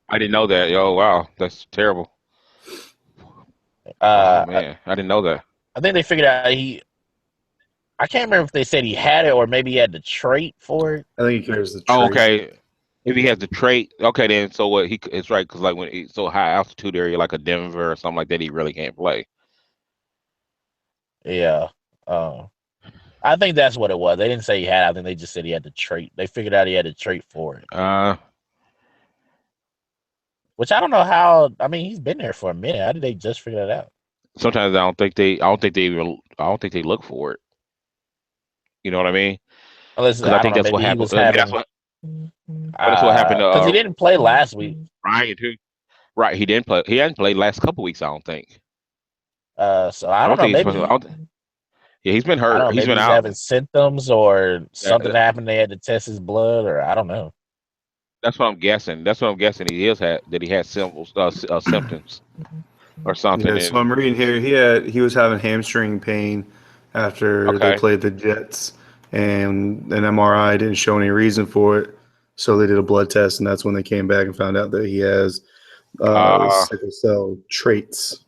S3: I didn't know that. Yo, wow, that's terrible. Oh
S2: I
S3: man, I didn't know that.
S2: think they figured out he. I can't remember if they said he had it or maybe he had the trait for it.
S4: I think he carries the
S3: Oh,
S4: trait.
S3: okay. If he has the trait, okay, then so what? It's right because like when he's so high altitude area, like a Denver or something like that, he really can't play.
S2: Yeah. Uh, I think that's what it was. They didn't say he had. I think they just said he had the trait. They figured out he had the trait for it.
S3: Uh,
S2: Which I don't know how. I mean, he's been there for a minute. How did they just figure that out?
S3: Sometimes I don't think they look for it. You know what I mean?
S2: Unless
S3: Because I
S2: I don't
S3: think
S2: know.
S3: that's what
S2: Maybe he
S3: happened.
S2: was
S3: I mean,
S2: having
S3: that's what happened to
S2: because he didn't play last week.
S3: Ryan too. Right, he didn't play. He hadn't played last couple weeks. I don't think.
S2: So I
S3: I
S2: don't
S3: don't
S2: know.
S3: think he's supposed to.
S2: Maybe
S3: Yeah, he's been
S2: I don't
S3: hurt.
S2: know.
S3: He's
S2: Maybe
S3: been
S2: he's
S3: out.
S2: having symptoms or something
S3: That-
S2: happened. They had to test his blood, or I don't know.
S3: that's what I'm guessing. That's what I'm guessing. He is had that he had symptoms or something.
S4: Yeah, so
S3: And
S4: I'm reading here. He was having hamstring pain after they
S3: okay,
S4: played the Jets, and an MRI didn't show any reason for it. So they did a blood test, and that's when they came back and found out that he has
S3: uh,
S4: sickle cell traits.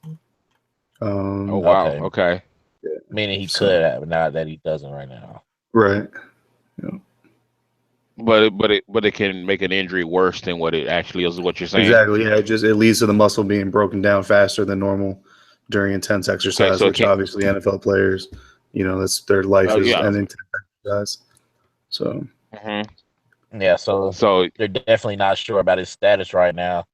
S3: oh
S4: Um,
S3: wow,
S2: Okay,
S3: okay.
S4: yeah,
S2: meaning he
S4: so
S2: could have, but not that he doesn't right now.
S4: right. Yeah.
S3: But it can make an injury worse than what it actually is. What you're saying?
S4: Exactly. Yeah, it leads to the muscle being broken down faster than normal during intense
S3: Okay,
S4: exercise,
S3: so it
S4: which
S3: can't.
S4: obviously NFL players, that's their life
S3: Oh
S4: is
S3: yeah.
S4: an intense exercise. So
S3: Hmm.
S2: Yeah, so
S3: So
S2: they're definitely not sure about his status right now.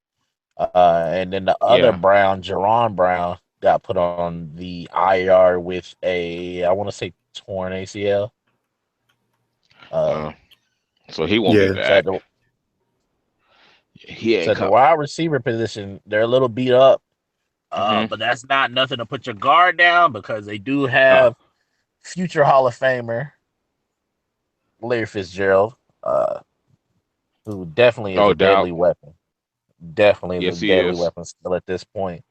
S2: And then the other
S3: yeah.
S2: Brown, Jerron Brown, got put on the IR with I want to say torn ACL. Uh,
S3: Uh, so he won't be
S4: yeah,
S2: so at
S3: back.
S2: the
S3: He
S2: so
S3: ain't
S2: at the
S3: come.
S2: wide receiver position, they're a little beat up.
S3: Hmm.
S2: But that's not nothing to put your guard down because they do
S3: No.
S2: have future Hall of Famer Larry Fitzgerald, who definitely is
S3: No
S2: a
S3: doubt.
S2: deadly weapon. Definitely is a
S3: Yes, he
S2: deadly
S3: is.
S2: weapon still at this point.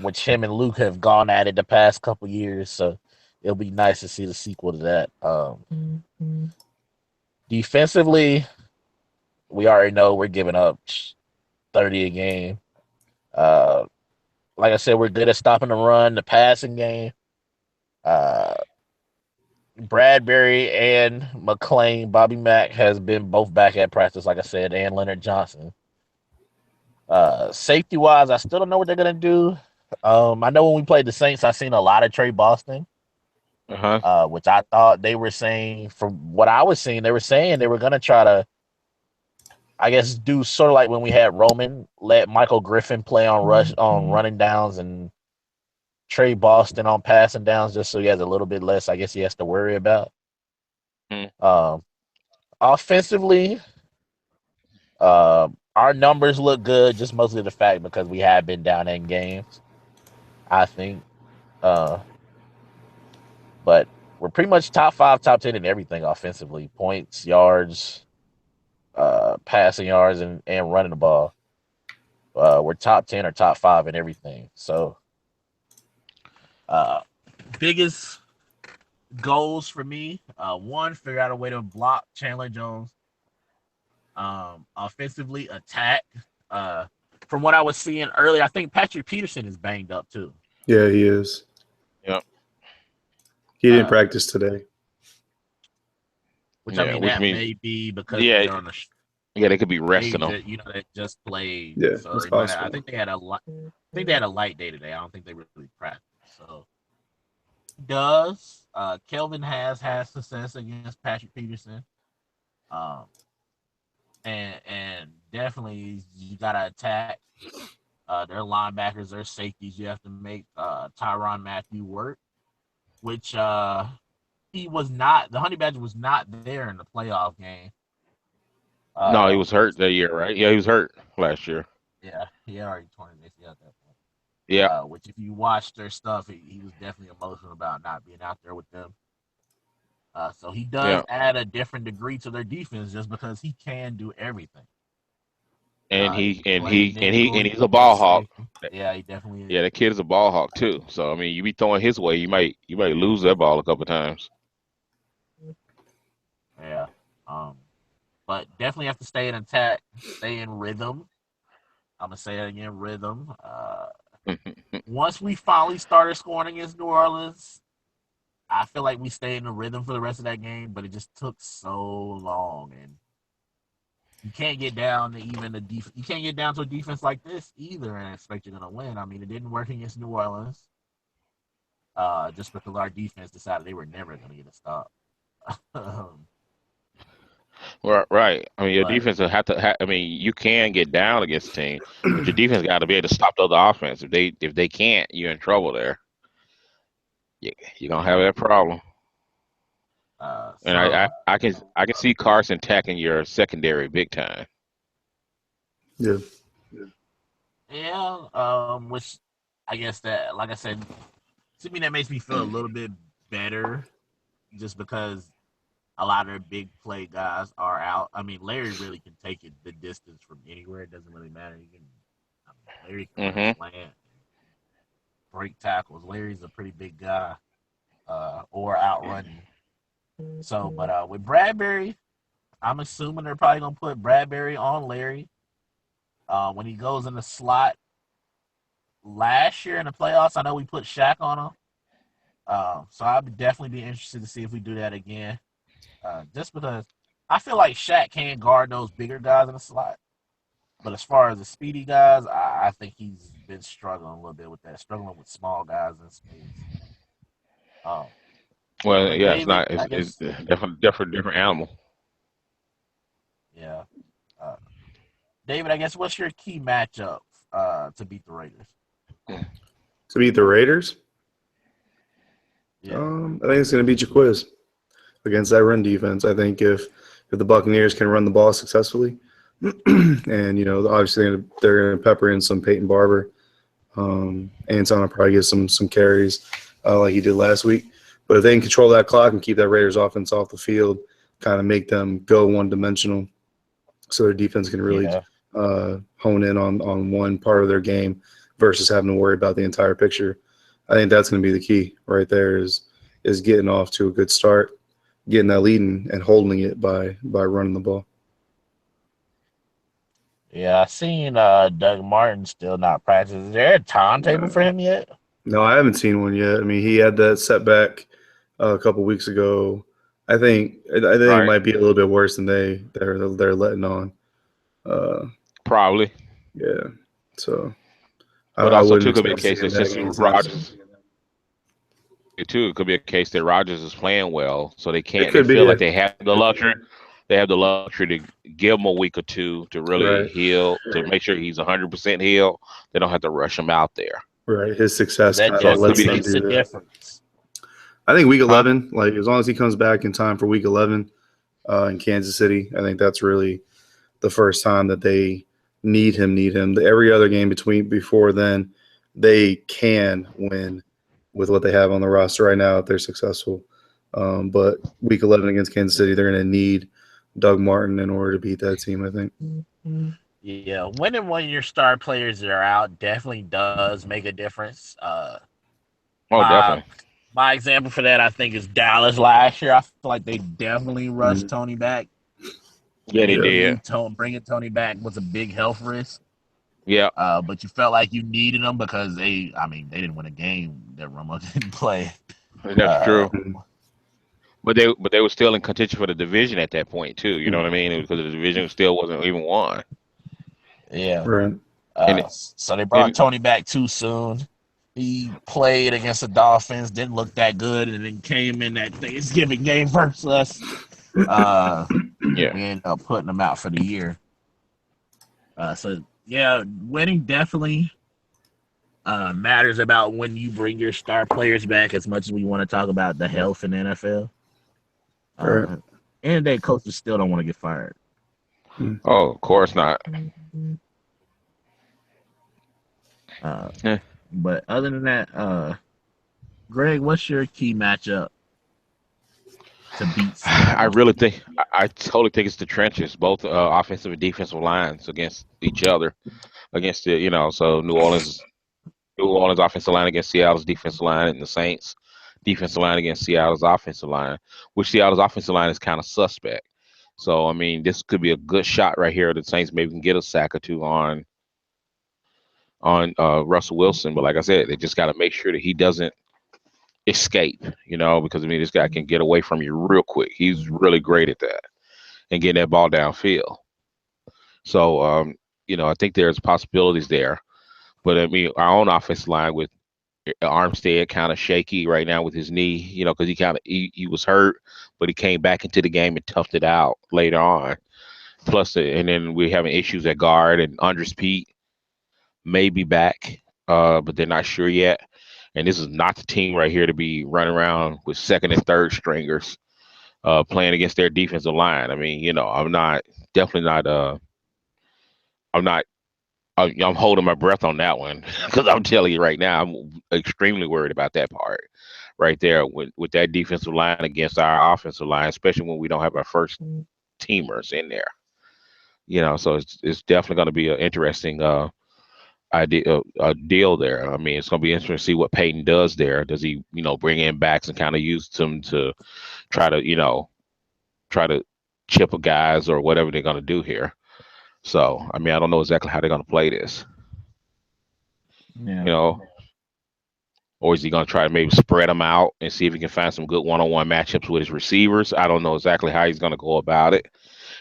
S2: Which him and Luke have gone at it the past couple years, so it'll be nice to see the sequel to that. Defensively, we already know we're giving up 30 a game. Uh, like I said, we're good at stopping the run, the passing game. Uh, Bradbury and McLean, Bobby Mack has been both back at practice, like I said, and Leonard Johnson. Safety wise, I still don't know what they're gonna do. I know when we played the Saints, I seen a lot of Trey Boston,
S3: Uh-huh.
S2: which I thought they were saying from what I was seeing, they were saying they were gonna try to, I guess, do sort of like when we had Roman, let Michael Griffin play on running downs and Trey Boston on passing downs, just so he has a little bit less, I guess, he has to worry about.
S3: Mhm.
S2: Um, Offensively, our numbers look good, just mostly the fact because we have been down in games. I think, uh, but we're pretty much top 5, top 10 in everything offensively: points, yards, passing yards, and running the ball. We're top 10 or top 5 in everything. So, uh, biggest goals for me. One, figure out a way to block Chandler Jones. Offensively, attack. Uh, from what I was seeing earlier, I think Patrick Peterson is banged up too.
S4: Yeah, he is.
S3: Yep.
S4: He didn't practice today.
S2: Which I mean,
S3: which
S2: that
S3: means
S2: may be because
S3: yeah,
S2: they're on the.
S3: they could be resting them.
S2: They just played.
S4: Yeah,
S2: so
S4: that's
S2: they might.
S4: possible.
S2: I think they had a light. I think they had a light day today. I don't think they really practiced. So does Kelvin has had success against Patrick Peterson. Um, and definitely you gotta attack their linebackers, their safeties. You have to make Tyrann Mathieu work, which he was not. The Honey Badger was not there in the playoff game.
S3: No, he was hurt that year, right? Yeah, he was hurt last year.
S2: Yeah, he had already torn his ACL at that point.
S3: Yeah.
S2: Which, if you watch their stuff, he was definitely emotional about not being out there with them. So he does add a different degree to their defense just because he can do everything.
S3: And
S2: He
S3: he's a ball hawk.
S2: Yeah, he definitely is.
S3: Yeah, that kid is a ball hawk too. So I mean, you be throwing his way, you might lose that ball a couple times.
S2: Yeah. But definitely have to stay in attack, stay in rhythm. I'm gonna say it again, rhythm. Once we finally started scoring against New Orleans, I feel like we stayed in the rhythm for the rest of that game, but it just took so long, and you can't get down to even the defense. You can't get down to a defense like this either and expect you're gonna win. I mean, it didn't work against New Orleans, just because our defense decided they were never gonna get a stop.
S3: Right. I mean, your defense will have to. I mean, you can get down against a team, but your defense got to be able to stop the other offense. If they can't, you're in trouble there. You're gonna have that problem. And I can see Carson attacking your secondary big time.
S4: Yeah.
S2: Yeah. Which I guess that, like I said, to me that makes me feel a little bit better, just because a lot of their big play guys are out. I mean, Larry really can take it the distance from anywhere. It doesn't really matter. Larry can slant, break tackles. Larry's a pretty big guy, or outrun you. So, but with Bradbury, I'm assuming they're probably gonna put Bradbury on Larry when he goes in the slot. Last year in the playoffs, I know we put Shaq on him. So I'd definitely be interested to see if we do that again. Just because I feel like Shaq can guard those bigger guys in the slot. But as far as the speedy guys, I think he's been struggling a little bit with that, struggling with small guys in space.
S3: Well, yeah,
S2: David,
S3: it's different animal.
S2: Yeah. David, I guess what's your key matchup to beat the Raiders?
S4: To beat the Raiders?
S2: Yeah.
S4: I think it's going to be Jaquiz against that run defense. I think if the Buccaneers can run the ball successfully, and obviously they're going to pepper in some Peyton Barber, Anton will probably get some carries like he did last week. But if they can control that clock and keep that Raiders offense off the field, kind of make them go one-dimensional, so their defense can really hone in on one part of their game versus having to worry about the entire picture. I think that's going to be the key right there is getting off to a good start, getting that lead and holding it by running the ball.
S2: Yeah, I seen Doug Martin still not practicing. Is there a timetable for him yet?
S4: No, I haven't seen one yet. I mean, he had that setback a couple weeks ago. I think it might be a little bit worse than they're letting on.
S3: Probably.
S4: Yeah. So.
S3: But also, too, could be a case that just Rodgers. It could be a case that Rodgers is playing well, so they can't. They feel like they have the luxury. They have the luxury to give him a week or two to really heal, to make sure he's 100% healed. They don't have to rush him out there.
S4: Right. His success
S2: that
S4: kind of lets them
S2: makes
S4: do
S2: a
S4: that.
S2: difference.
S4: I think week 11, like as long as he comes back in time for week 11 in Kansas City, I think that's really the first time that they need him. Every other game before then, they can win with what they have on the roster right now if they're successful. But week 11 against Kansas City, they're going to need Doug Martin in order to beat that team, I think.
S2: Yeah, winning one of your star players that are out definitely does make a difference.
S3: Definitely.
S2: My example for that, I think, is Dallas last year. I feel like they definitely rushed
S4: Mhm.
S2: Tony back,
S3: Yeah,
S2: and
S3: they
S2: they
S4: Yeah.
S3: did.
S2: knew bringing Tony back was a big health risk.
S3: Yeah,
S2: But you felt like you needed him because they didn't win a game that Romo didn't play.
S3: that's
S2: Uh,
S3: true.
S4: Mhm.
S3: But they were still in contention for the division at that point too. You know what I mean? Because the division still wasn't even won.
S2: yeah.
S4: Right.
S3: And
S2: So they brought
S3: and
S2: Tony back too soon. He played against the Dolphins, didn't look that good, and then came in that Thanksgiving game versus us. Uh,
S3: yeah,
S2: we ended up putting him out for the year. So yeah, winning definitely matters about when you bring your star players back. As much as we want to talk about the health in the NFL,
S4: Right.
S2: uh, and they coaches still don't want to get fired.
S4: Mm.
S3: oh, of course not.
S2: Uh,
S3: Eh.
S2: but other than that, Greg, what's your key matchup to beat
S3: I
S2: Seattle?
S3: really think I totally think it's the trenches, both offensive and defensive lines against each other, against the so New Orleans offensive line against Seattle's defensive line, and the Saints defensive line against Seattle's offensive line, which Seattle's offensive line is kind of suspect. So I mean, this could be a good shot right here. The Saints maybe can get a sack or two on Russell Wilson, but like I said, they just got to make sure that he doesn't escape. Because I mean, this guy can get away from you real quick. He's really great at that and getting that ball downfield. So I think there's possibilities there. But I mean, our own offensive line with Armstead kind of shaky right now with his knee, because he was hurt, but he came back into the game and toughed it out later on. Plus, and then we're having issues at guard, and Andres Pete may be back, but they're not sure yet. And this is not the team right here to be running around with second and third stringers playing against their defensive line. I mean, I'm not definitely not. I'm not I'm holding my breath on that one because I'm telling you right now, I'm extremely worried about that part right there with that defensive line against our offensive line, especially when we don't have our first teamers in there. So it's definitely going to be an interesting idea a deal there. I mean, it's going to be interesting to see what Peyton does there. Does he bring in backs and kind of use them to try to try to chip a guys or whatever they're going to do here? So I mean, I don't know exactly how they're going to play this.
S2: Yeah,
S3: You know, Or is he going to try to maybe spread them out and see if he can find some good one-on-one matchups with his receivers? I don't know exactly how he's going to go about it.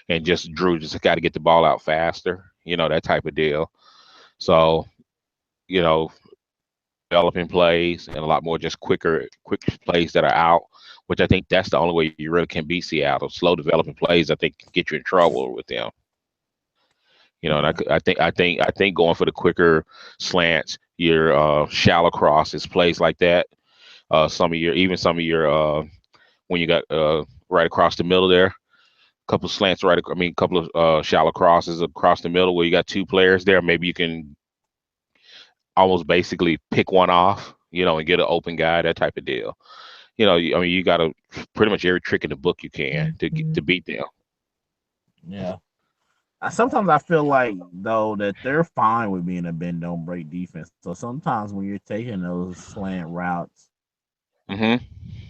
S3: And just Drew just got to get the ball out faster, that type of deal. So, you know, developing plays and a lot more just quick plays that are out, which I think that's the only way you really can beat Seattle. Slow developing plays, I think, can get you in trouble with them. And
S2: yeah,
S3: I think going for the quicker slants, your shallow crosses, plays like that. Some of your when you got right across the middle there, a couple of slants a couple of shallow crosses across the middle where you got two players there. Maybe you can almost basically pick one off, and get an open guy, that type of deal. I mean, you got to pretty much every trick in the book you can to beat them.
S2: yeah. Sometimes I feel like though that they're fine with being a bend don't break defense. So sometimes when you're taking those slant routes,
S3: Hmm.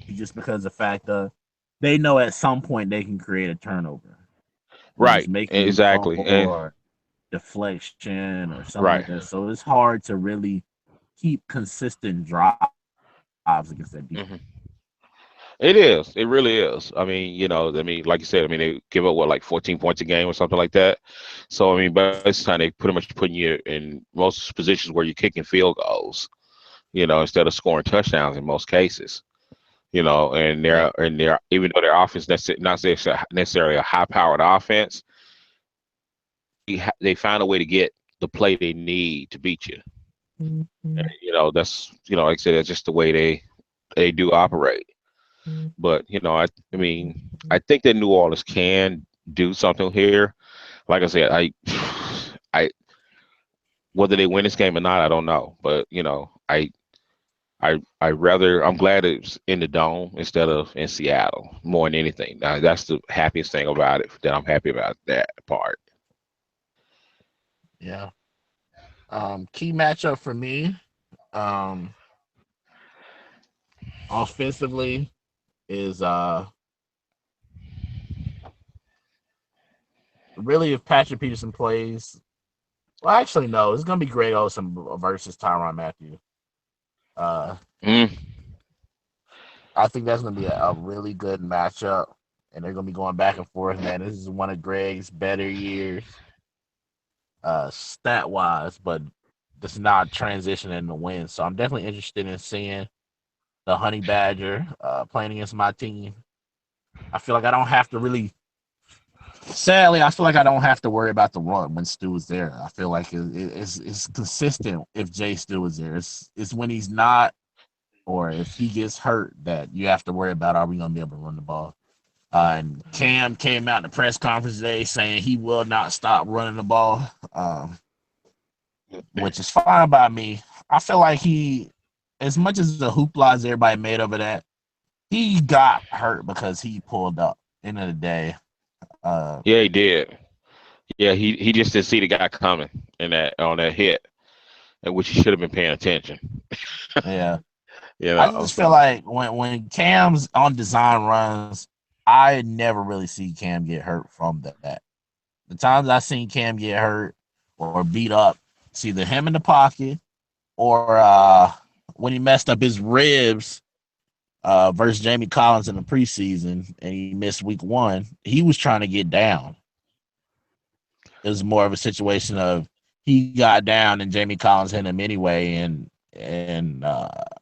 S2: just because the fact of they know at some point they can create a turnover, just
S3: Right.
S2: make you
S3: Exactly.
S2: fumble
S3: And
S2: or deflection or something
S3: right.
S2: like that. So it's hard to really keep consistent drives against that defense.
S3: Hmm. It is. It really is. I mean, like you said, I mean, they give up what, like 14 points a game or something like that. So, I mean, by this time they pretty much putting you in most positions where you're kicking field goals, instead of scoring touchdowns in most cases. And
S2: Yeah,
S3: they're even though their offense not necessarily a high powered offense, they find a way to get the play they need to beat you. And, that's like I said, that's just the way they do operate. But I mean, I think that New Orleans can do something here. Like I said, I whether they win this game or not, I don't know. But I'm glad it's in the dome instead of in Seattle more than anything. Now, that's the happiest thing about it. That I'm happy about that part.
S2: yeah. Key matchup for me. Um, offensively is really if Patrick Peterson plays. Well, actually, no. It's gonna be Greg Olsen versus Tyrann Mathieu. Uh,
S3: Mm,
S2: I think that's gonna be a really good matchup, and they're gonna be going back and forth. Man, this is one of Greg's better years, stat wise, but just not transitioning to win. So I'm definitely interested in seeing the Honey Badger playing against my team. I feel like I don't have to really. Sadly, I feel like I don't have to worry about the run when Stu is there. I feel like it's consistent if Jay Stu is there. It's when he's not or if he gets hurt that you have to worry about are we going to be able to run the ball. And Cam came out in the press conference today saying he will not stop running the ball, which is fine by me. I feel like he, as much as the hoopla as everybody made over that, he got hurt because he pulled up. End of the day, uh,
S3: yeah, he did. Yeah, he just didn't see the guy coming in that on that hit, and which he should have been paying attention.
S2: yeah.
S3: You
S2: I just
S3: know.
S2: feel like when Cam's on design runs, I never really see Cam get hurt from that. The times I've seen Cam get hurt or beat up, it's either him in the pocket or when he messed up his ribs versus Jamie Collins in the preseason and he missed week 1. He was trying to get down. It was more of a situation of he got down and Jamie Collins hit him anyway and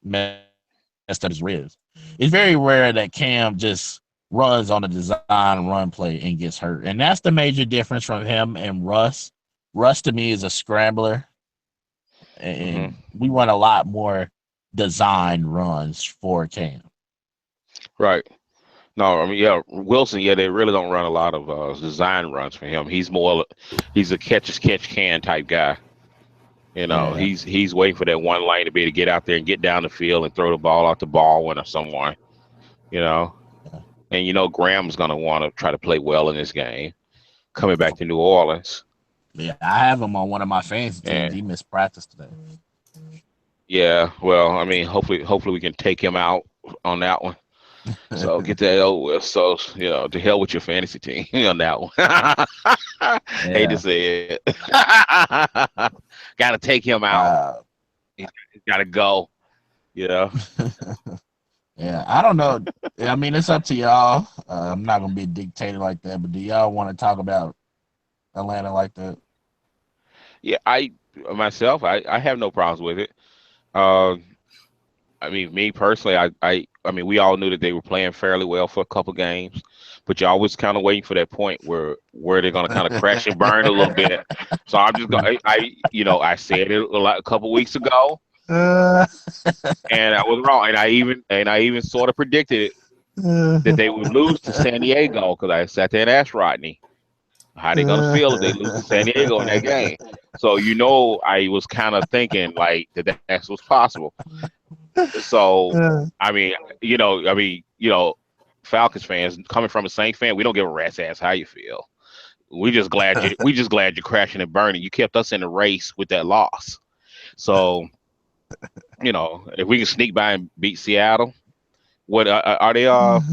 S2: messed up his ribs. It's very rare that Cam just runs on a design run play and gets hurt. And that's the major difference from him and Russ. Russ to me is a scrambler, and
S3: Hmm.
S2: we run a lot more design runs for Cam.
S3: Right. No, I mean, yeah, Wilson. Yeah, they really don't run a lot of design runs for him. He's a catch as catch can type guy. You know,
S2: Yeah.
S3: he's waiting for that one lane to be able to get out there and get down the field and throw the ball out the ball winner someone. You know,
S2: Yeah.
S3: and Graham's gonna want to try to play well in this game coming back to New Orleans.
S2: Yeah, I have him on one of my fantasy teams.
S3: And
S2: He missed practice today.
S3: yeah, well, I mean, hopefully we can take him out on that one. So get that over with. So to hell with your fantasy team on that one. Hate to
S2: Yeah.
S3: say it. Got to take him out.
S2: Uh,
S3: He's got to go. You know.
S2: yeah, I don't know. I mean, it's up to y'all. I'm not gonna be a dictator like that, but do y'all want to talk about Atlanta like that?
S3: Yeah, I have no problems with it. Uh, I mean, me personally, I mean, we all knew that they were playing fairly well for a couple games, but you're always kind of waiting for that point where they're going to kind of crash and burn a little bit. So I'm just going, I said it a couple weeks ago,
S2: Uh,
S3: and I was wrong, and I even sort of predicted that they would lose to San Diego because I sat there and asked Rodney how they gonna feel if they lose to San Diego in that game. So I was kind of thinking like that was possible. So I mean, Falcons fans coming from a Saint fan, we don't give a rat's ass how you feel. We just glad you're crashing and burning. You kept us in the race with that loss. So if we can sneak by and beat Seattle, what are they?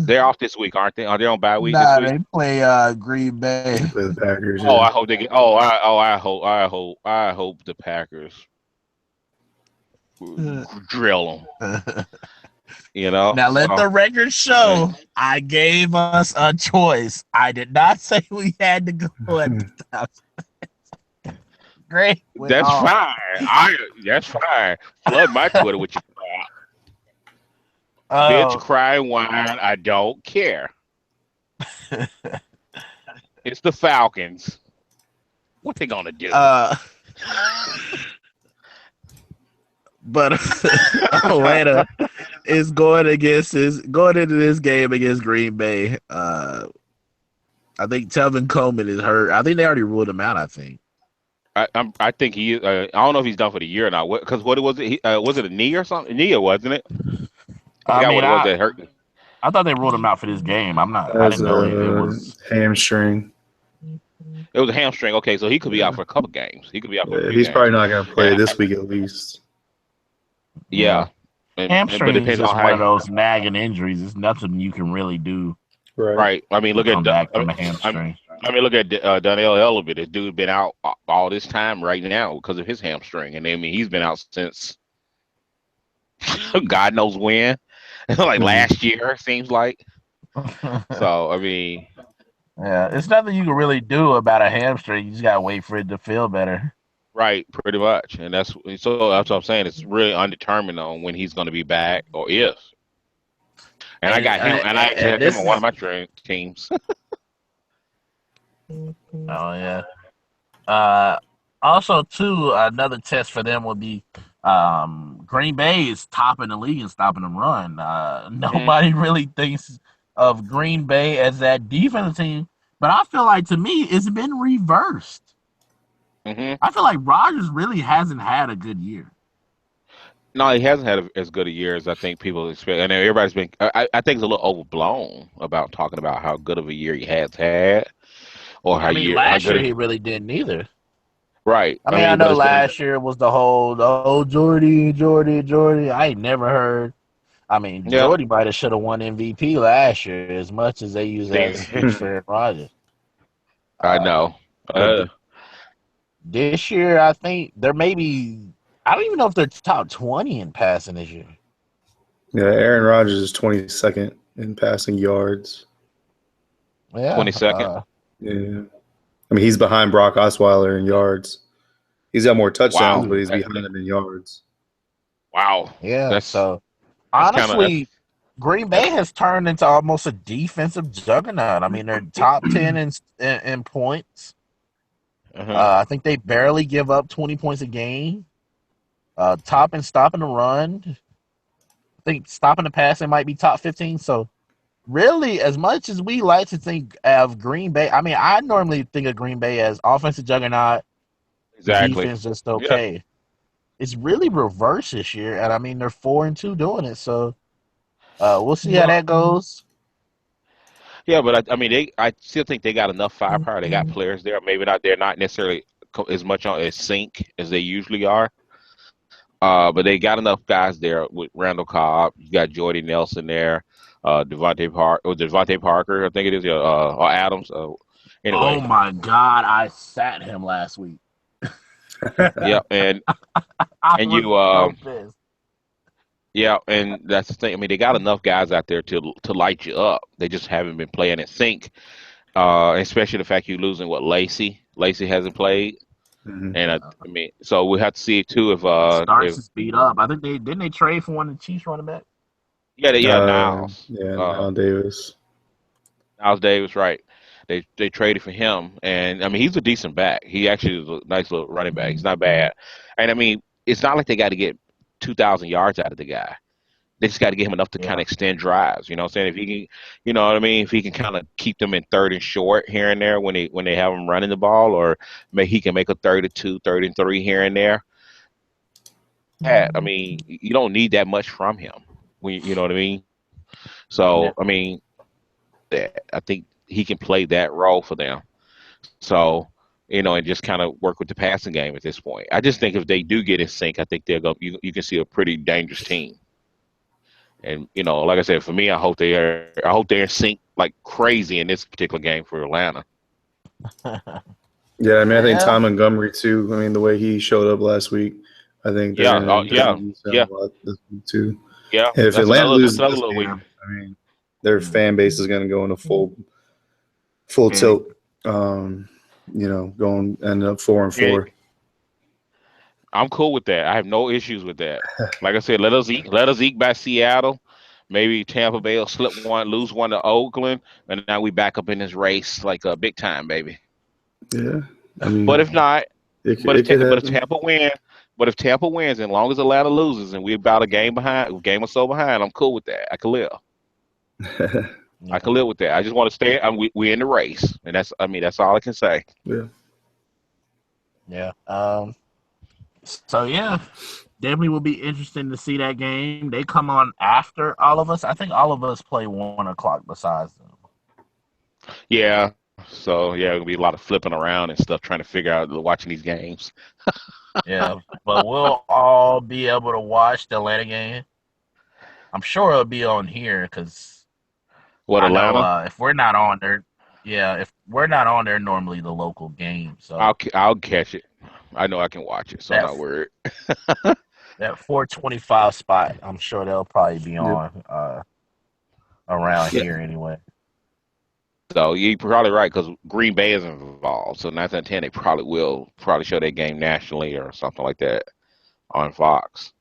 S3: They're off this week, aren't they? Are they on bye week this
S2: nah,
S3: week?
S2: they play Green Bay.
S4: They play the Packers.
S3: Oh,
S4: Yeah.
S3: I hope they get. I hope the Packers drill them.
S2: Now let
S3: So
S2: the record show I gave us a choice. I did not say we had to go at the Great.
S3: that's fine. That's fine. Flood my Twitter with your bitch
S2: Oh,
S3: crying whine. I don't care. It's the Falcons. What they gonna do?
S2: But Atlanta is going into this game against Green Bay. I think Telvin Coleman is hurt. I think they already ruled him out. I think.
S3: I think he. I don't know if he's done for the year or not. Because what was it? Was it a knee or something? Knee, wasn't it? I
S2: I
S3: forgot
S2: mean,
S3: what it was that hurt.
S2: I thought they ruled him out for this game. I'm not. I
S4: As
S2: didn't know it
S4: a
S2: was.
S4: hamstring.
S3: It was a hamstring. Okay, so he could be out
S4: Yeah.
S3: for a couple games. He could be out for a few
S4: He's
S3: games.
S4: probably not going to play
S3: And
S4: this week at least.
S3: yeah, but
S2: Hamstring is
S3: depends on
S2: just one of
S3: how.
S2: those nagging injuries. It's nothing you can really do
S4: Right.
S3: Right. I mean,
S2: to
S3: look at.
S2: come back
S3: I
S2: from
S3: mean,
S2: a hamstring.
S3: look at Daniel Ellerbe. This dude been out all this time right now because of his hamstring, and I mean he's been out since God knows when, like
S4: Mhm.
S3: last year seems like. So I mean,
S2: Yeah, it's nothing you can really do about a hamstring. You just gotta wait for it to feel better.
S3: right, pretty much, and that's what I'm saying. It's really undetermined on when he's going to be back or if. And I
S2: And
S3: got him, and I actually
S2: and
S3: have him
S2: this
S3: on one of
S2: is
S3: my train teams.
S2: oh yeah. Uh, Also too another test for them would be Green Bay is topping the league in stopping the run.
S3: Mm-hmm.
S2: Nobody really thinks of Green Bay as that defensive team, but I feel like to me it's been reversed.
S3: Mm-hmm.
S2: I feel like Rodgers really hasn't had a good year.
S3: No, he hasn't had as good a year as I think people expect. And everybody's been. I think it's a little overblown about talking about how good of a year he has had, or
S2: I mean,
S3: how
S2: last
S3: good.
S2: year he really didn't either.
S3: Right.
S2: I
S3: I
S2: mean, I
S3: mean, but
S2: know
S3: it's been.
S2: last year was the whole oh Jordy, Jordy, Jordy. I ain't never heard. I mean,
S3: Yeah.
S2: Jordy might have should have won MVP last year as much as they use that as an
S3: See,
S2: excuse for Aaron Rodgers.
S3: I
S2: Uh,
S3: know.
S2: but
S3: Uh,
S2: this year, I think there may be. I don't even know if they're top 20 in passing this year.
S4: Yeah, Aaron Rodgers is 22nd in passing yards.
S2: Yeah.
S3: 22nd.
S4: Yeah. I mean, he's behind Brock Osweiler in yards. He's got more touchdowns,
S3: Wow.
S4: but he's behind him in yards.
S3: Wow.
S2: Yeah.
S3: That's
S2: So
S3: that's kind of
S2: honestly, Green Bay
S3: that's.
S2: has turned into almost a defensive juggernaut. I mean, they're top 10 in points.
S3: Uh-huh.
S2: I think they barely give up 20 points a game. Top in stopping the run. I think stopping the pass, they might be top 15. So, really, as much as we like to think of Green Bay, I mean, I normally think of Green Bay as offensive juggernaut,
S3: Exactly.
S2: defense just
S3: Yeah.
S2: okay. It's really reverse this year. And I mean, they're 4-2 doing it. So, we'll see how that goes.
S3: Yeah, but I mean, I still think they got enough firepower. They got players there. Maybe not. They're not necessarily as much on as sync as they usually are. But they got enough guys there with Randall Cobb. You got Jordy Nelson there. Devontae Parker, I think it is. Or Adams.
S2: Oh
S3: Anyway,
S2: my God, I sat him last week.
S3: yeah,
S2: I
S3: and
S2: was
S3: you,
S2: so pissed.
S3: yeah, and that's the thing. I mean, they got enough guys out there to light you up. They just haven't been playing in sync. Especially the fact you're losing what Lacey. Lacey hasn't played.
S4: Mhm.
S3: And I mean, so we have to see too
S2: Starks
S3: if
S2: is beat up. I think they didn't they trade for one of the Chiefs running back.
S3: yeah Niles
S4: Yeah, now Davis.
S3: Niles Davis, right. They traded for him, and I mean he's a decent back. He actually is a nice little running back. He's not bad. And I mean it's not like they got to get 2,000 yards out of the guy. They just got to get him enough to kind
S2: Yeah.
S3: of extend drives. You know what I'm saying? If he can, you know what I mean? If he can kind of keep them in third and short here and there when they have him running the ball, or he can make a 32, 33 here and there. I mean, you don't need that much from him. You know what I mean?
S2: Yeah.
S3: So I mean, I think he can play that role for them. So and just kind of work with the passing game at this point. I just think if they do get in sync, I think they're going. You can see a pretty dangerous team. And like I said, for me, I hope they're in sync like crazy in this particular game for Atlanta.
S4: Yeah, I mean, I think
S2: Yeah.
S4: Tom Montgomery too. I mean, the way he showed up last week, I think
S3: Yeah. Oh,
S4: they're
S3: yeah.
S4: gonna use him
S3: Yeah.
S4: a lot this week too.
S3: Yeah.
S4: And if Atlanta
S3: That's
S4: loses
S3: another
S4: this
S3: little week.
S4: game, I mean, their fan base is going to go into full tilt. Going end up 4-4.
S3: I'm cool with that. I have no issues with that. Like I said, let us eke by Seattle. Maybe Tampa Bay will lose one to Oakland, and now we back up in this race like a big time, baby.
S4: Yeah, I mean,
S3: But if not,
S4: it could
S3: but if
S4: happen.
S3: Tampa wins, as long as Atlanta loses and we're about a game or so behind, I'm cool with that. I can live. I can live with that. I just want to stay. We're in the race, and that's all I can say.
S4: Yeah.
S2: Yeah. So yeah, definitely will be interesting to see that game. They come on after all of us. I think all of us play 1 o'clock besides them.
S3: Yeah. So yeah, it'll be a lot of flipping around and stuff, trying to figure out watching these games.
S2: Yeah, but we'll all be able to watch the Atlanta game. I'm sure it'll be on here because
S3: What,
S2: I know
S3: Atlanta?
S2: if we're not on there, yeah, if we're not on there, normally the local game. So
S3: I'll catch it. I know I can watch it, so I'm
S2: that
S3: not worried.
S2: that 425 spot, I'm sure they'll probably be
S4: Yep.
S2: on around
S4: Yeah.
S2: here anyway.
S3: So you're probably right because Green Bay is involved. So 9 out of 10, they probably will show that game nationally or something like that on Fox.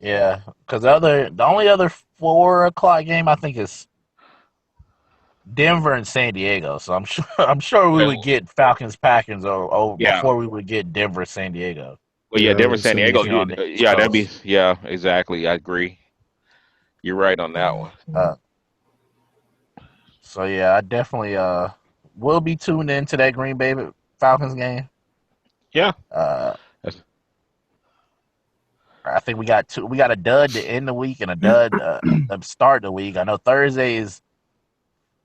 S2: Yeah, because the only other 4 o'clock game I think is Denver and San Diego. So I'm sure we
S3: Okay.
S2: would get Falcons Packers or
S3: Yeah.
S2: before we would get Denver San Diego.
S3: Well,
S4: Yeah,
S3: yeah,
S4: I
S3: Denver,
S4: would
S3: San
S4: assume.
S3: Diego.
S2: Usually on the East
S3: Yeah, that'd be.
S2: Coast.
S3: Yeah, exactly. I agree. You're right on that one.
S2: Uh, so yeah, I definitely will be tuned into that Green Bay Falcons game.
S3: Yeah.
S2: Uh,
S3: That's,
S2: I think we got two. We got a dud to end the week and a dud to start the week. I know Thursday is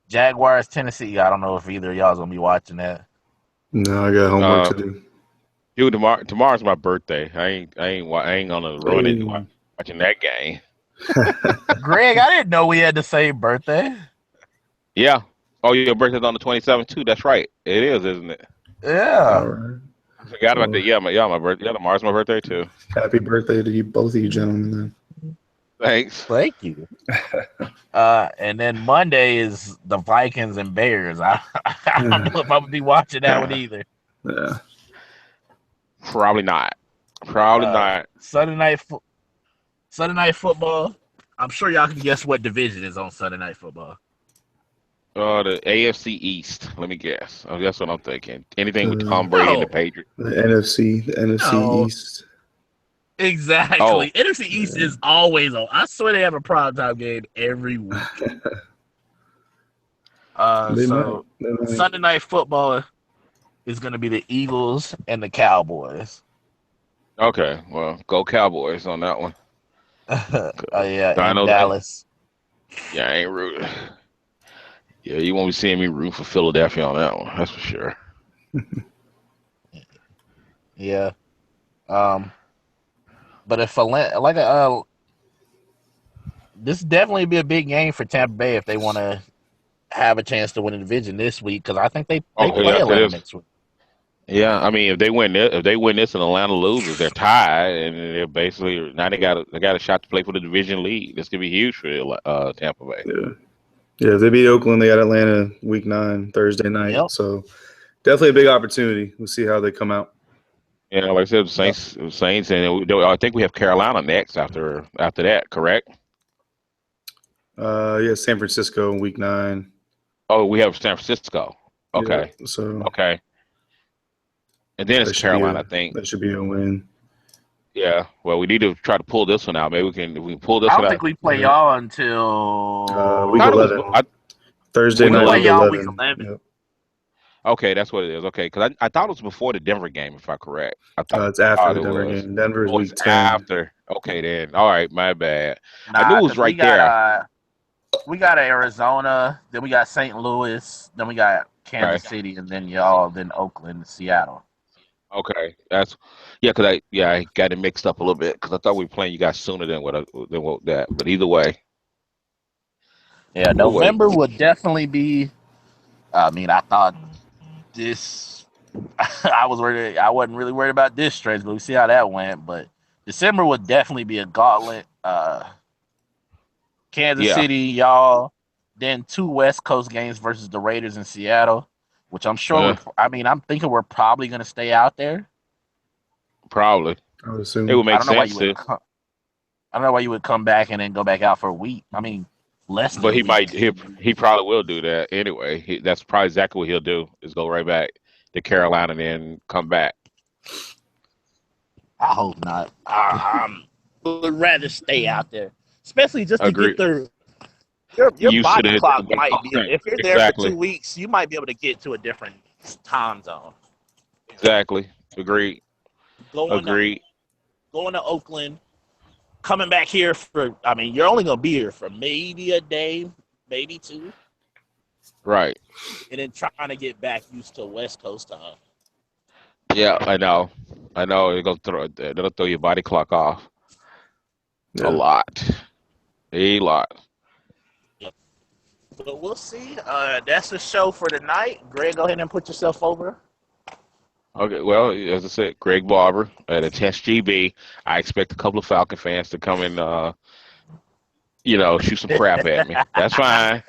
S2: Jaguars Tennessee. I don't know if either of y'all's gonna be watching that.
S4: No, I got homework
S3: uh,
S4: to do.
S3: dude, tomorrow's my birthday. I ain't gonna ruin it
S4: Oh.
S3: watching that game.
S2: Greg, I didn't know we had the same birthday.
S3: Yeah. Oh, your birthday's on the 27th too. That's right. It is, isn't it?
S2: Yeah.
S4: All right.
S3: I forgot about
S4: Well,
S3: that. My birthday. Yeah, tomorrow's my birthday too.
S4: happy birthday to you, both of you gentlemen.
S3: Thanks.
S2: Thank you. And then Monday is the Vikings and Bears. I don't
S4: Then.
S2: know if I'm gonna be watching that one either.
S4: Yeah.
S3: Probably not. Probably
S2: Uh,
S3: not.
S2: Sunday night football. I'm sure y'all can guess what division is on Sunday night football.
S3: The AFC East. Let me guess. Oh, that's what I'm thinking. Anything with
S4: Uh,
S3: Tom Brady and the
S2: No,
S3: Patriots.
S4: the NFC
S2: no,
S4: East.
S3: Oh,
S2: exactly. NFC East
S4: Yeah.
S2: is always on. I swear they have a primetime game every week.
S4: They might.
S2: So
S4: They might.
S2: Sunday night football is going to be the Eagles and the Cowboys.
S3: okay. Well, go Cowboys on that one.
S2: Yeah,
S3: I
S2: in
S3: know that.
S2: Dallas.
S3: Yeah, I ain't rooting. Yeah, you won't be seeing me root for Philadelphia on that one. That's for sure.
S2: Yeah. Um, but if this definitely be a big game for Tampa Bay if they want to have a chance to win a division this week because I think they
S3: Oh,
S2: play
S3: yes, it
S2: Atlanta
S3: is.
S2: next week.
S3: Yeah, I mean, if they win this and Atlanta loses, they're tied, and they're basically now they got a shot to play for the division lead. This could be huge for Tampa Bay.
S4: Yeah. Yeah. If they beat Oakland, they got Atlanta week 9, Thursday night.
S2: Yep.
S4: So definitely a big opportunity. We'll see how they come out.
S3: Yeah, like I said,
S2: Yep.
S3: Saints, and I think we have Carolina next after that. Correct?
S4: Yeah, San Francisco in week 9.
S3: Oh, we have San Francisco.
S4: Yeah.
S3: Okay,
S4: So
S3: okay, and then it's
S4: that should be
S3: Carolina,
S4: a
S3: I think.
S4: that should be a win.
S3: Yeah. Well, we need to try to pull this one out. Maybe if we can pull this
S2: I
S3: one
S2: don't
S3: out.
S2: think we play
S4: Yeah.
S2: y'all until
S4: Week
S3: Thought it was
S4: 11.
S3: I,
S4: Thursday
S3: week
S2: we
S4: night,
S2: play
S4: week
S3: 11.
S2: y'all week
S4: 11.
S2: 11.
S4: Yep.
S3: Okay, that's what it is. Okay, because I thought it was before the Denver game, if I'm correct.
S4: It's after
S3: Thought
S4: the
S3: it
S4: Denver
S3: was.
S4: game. Denver is
S3: Oh, it's
S4: week 10.
S3: after. Okay, then. All right, my bad. I knew
S2: Nah,
S3: it was
S2: because
S3: right there.
S2: we got Arizona, then we got St. Louis, then we got
S3: Okay.
S2: Kansas City, and then y'all, then Oakland, and Seattle.
S3: Okay, because I got it mixed up a little bit because I thought we were playing you guys sooner than what that. But
S2: Yeah,
S3: either way,
S2: November would definitely be. I mean, I thought this. I wasn't really worried about this stretch, but we see how that went. But December would definitely be a gauntlet. Kansas
S3: yeah,
S2: City, y'all. Then 2 West Coast games versus the Raiders in Seattle, which I'm sure.
S3: uh,
S2: I'm thinking we're probably going to stay out there.
S3: probably
S4: I would
S3: it would
S4: assume.
S2: I
S3: make
S2: don't know why
S3: sense
S2: you would.
S3: to.
S2: I don't know why you would come back and then go back out for a week. I mean, less than
S3: But
S2: a week.
S3: he probably will do that anyway. That's probably exactly what he'll do is go right back to Carolina and then come back.
S2: I hope not. I would rather stay out there, especially just to get
S3: Agree.
S2: your
S3: Used to
S2: body
S3: that.
S2: clock might be. If you're there for
S3: Exactly.
S2: 2 weeks, you might be able to get to a different time zone.
S3: Exactly. Agreed.
S2: Going to
S3: Agreed.
S2: going to Oakland, coming back here for. I mean, you're only gonna be here for maybe a day, maybe 2,
S3: Right.
S2: and then trying to get back used to West Coast time.
S3: Yeah, I know. I know. It'll throw your body clock off a
S4: Yeah.
S3: lot. A lot.
S2: But we'll see. That's the show for tonight. Greg, go ahead and put yourself over.
S3: Okay, well, as I said, Greg Barber at a Test GB. I expect a couple of Falcon fans to come and shoot some crap at me. That's fine.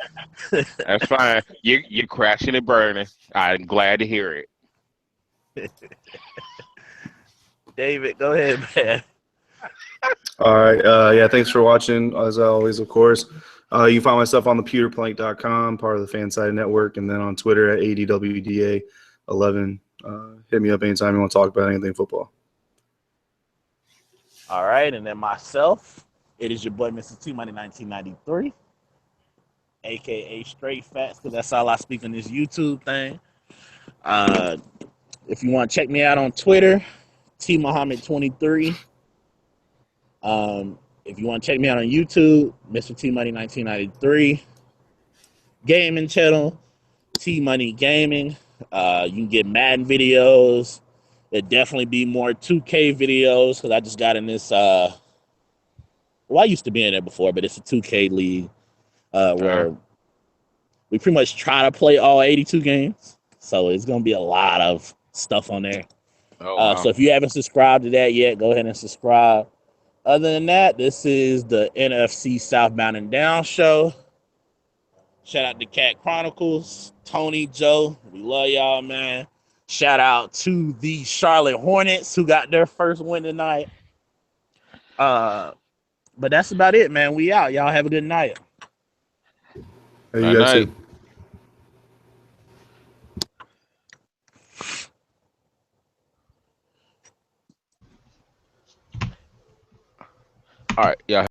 S3: That's fine. You're crashing and burning. I'm glad to hear it.
S2: David, go ahead, man.
S4: All right. Yeah, thanks for watching, as always, of course. You can find my stuff on thepewterplank.com, part of the Fanside Network, and then on Twitter at ADWDA11. Hit me up anytime you want to talk about anything football.
S2: All right, and then myself, it is your boy, Mr. T Money 1993, aka Straight Facts, because that's all I speak on this YouTube thing. If you want to check me out on Twitter, T Muhammad 23. If you want to check me out on YouTube, Mr. T Money 1993. Gaming channel, T Money Gaming. You can get Madden videos. There'll definitely be more 2K videos because I just got in this. Well, I used to be in there before, but it's a 2K league where we pretty much try to play all 82 games. So it's going to be a lot of stuff on there.
S3: Oh, wow.
S2: So if you haven't subscribed to that yet, go ahead and subscribe. Other than that, this is the NFC Southbound and Down show. Shout out to Cat Chronicles, Tony, Joe. We love y'all, man. Shout out to the Charlotte Hornets who got their first win tonight. But that's about it, man. We out. Y'all have a good night.
S4: Hey, you guys too.
S3: All right, yeah.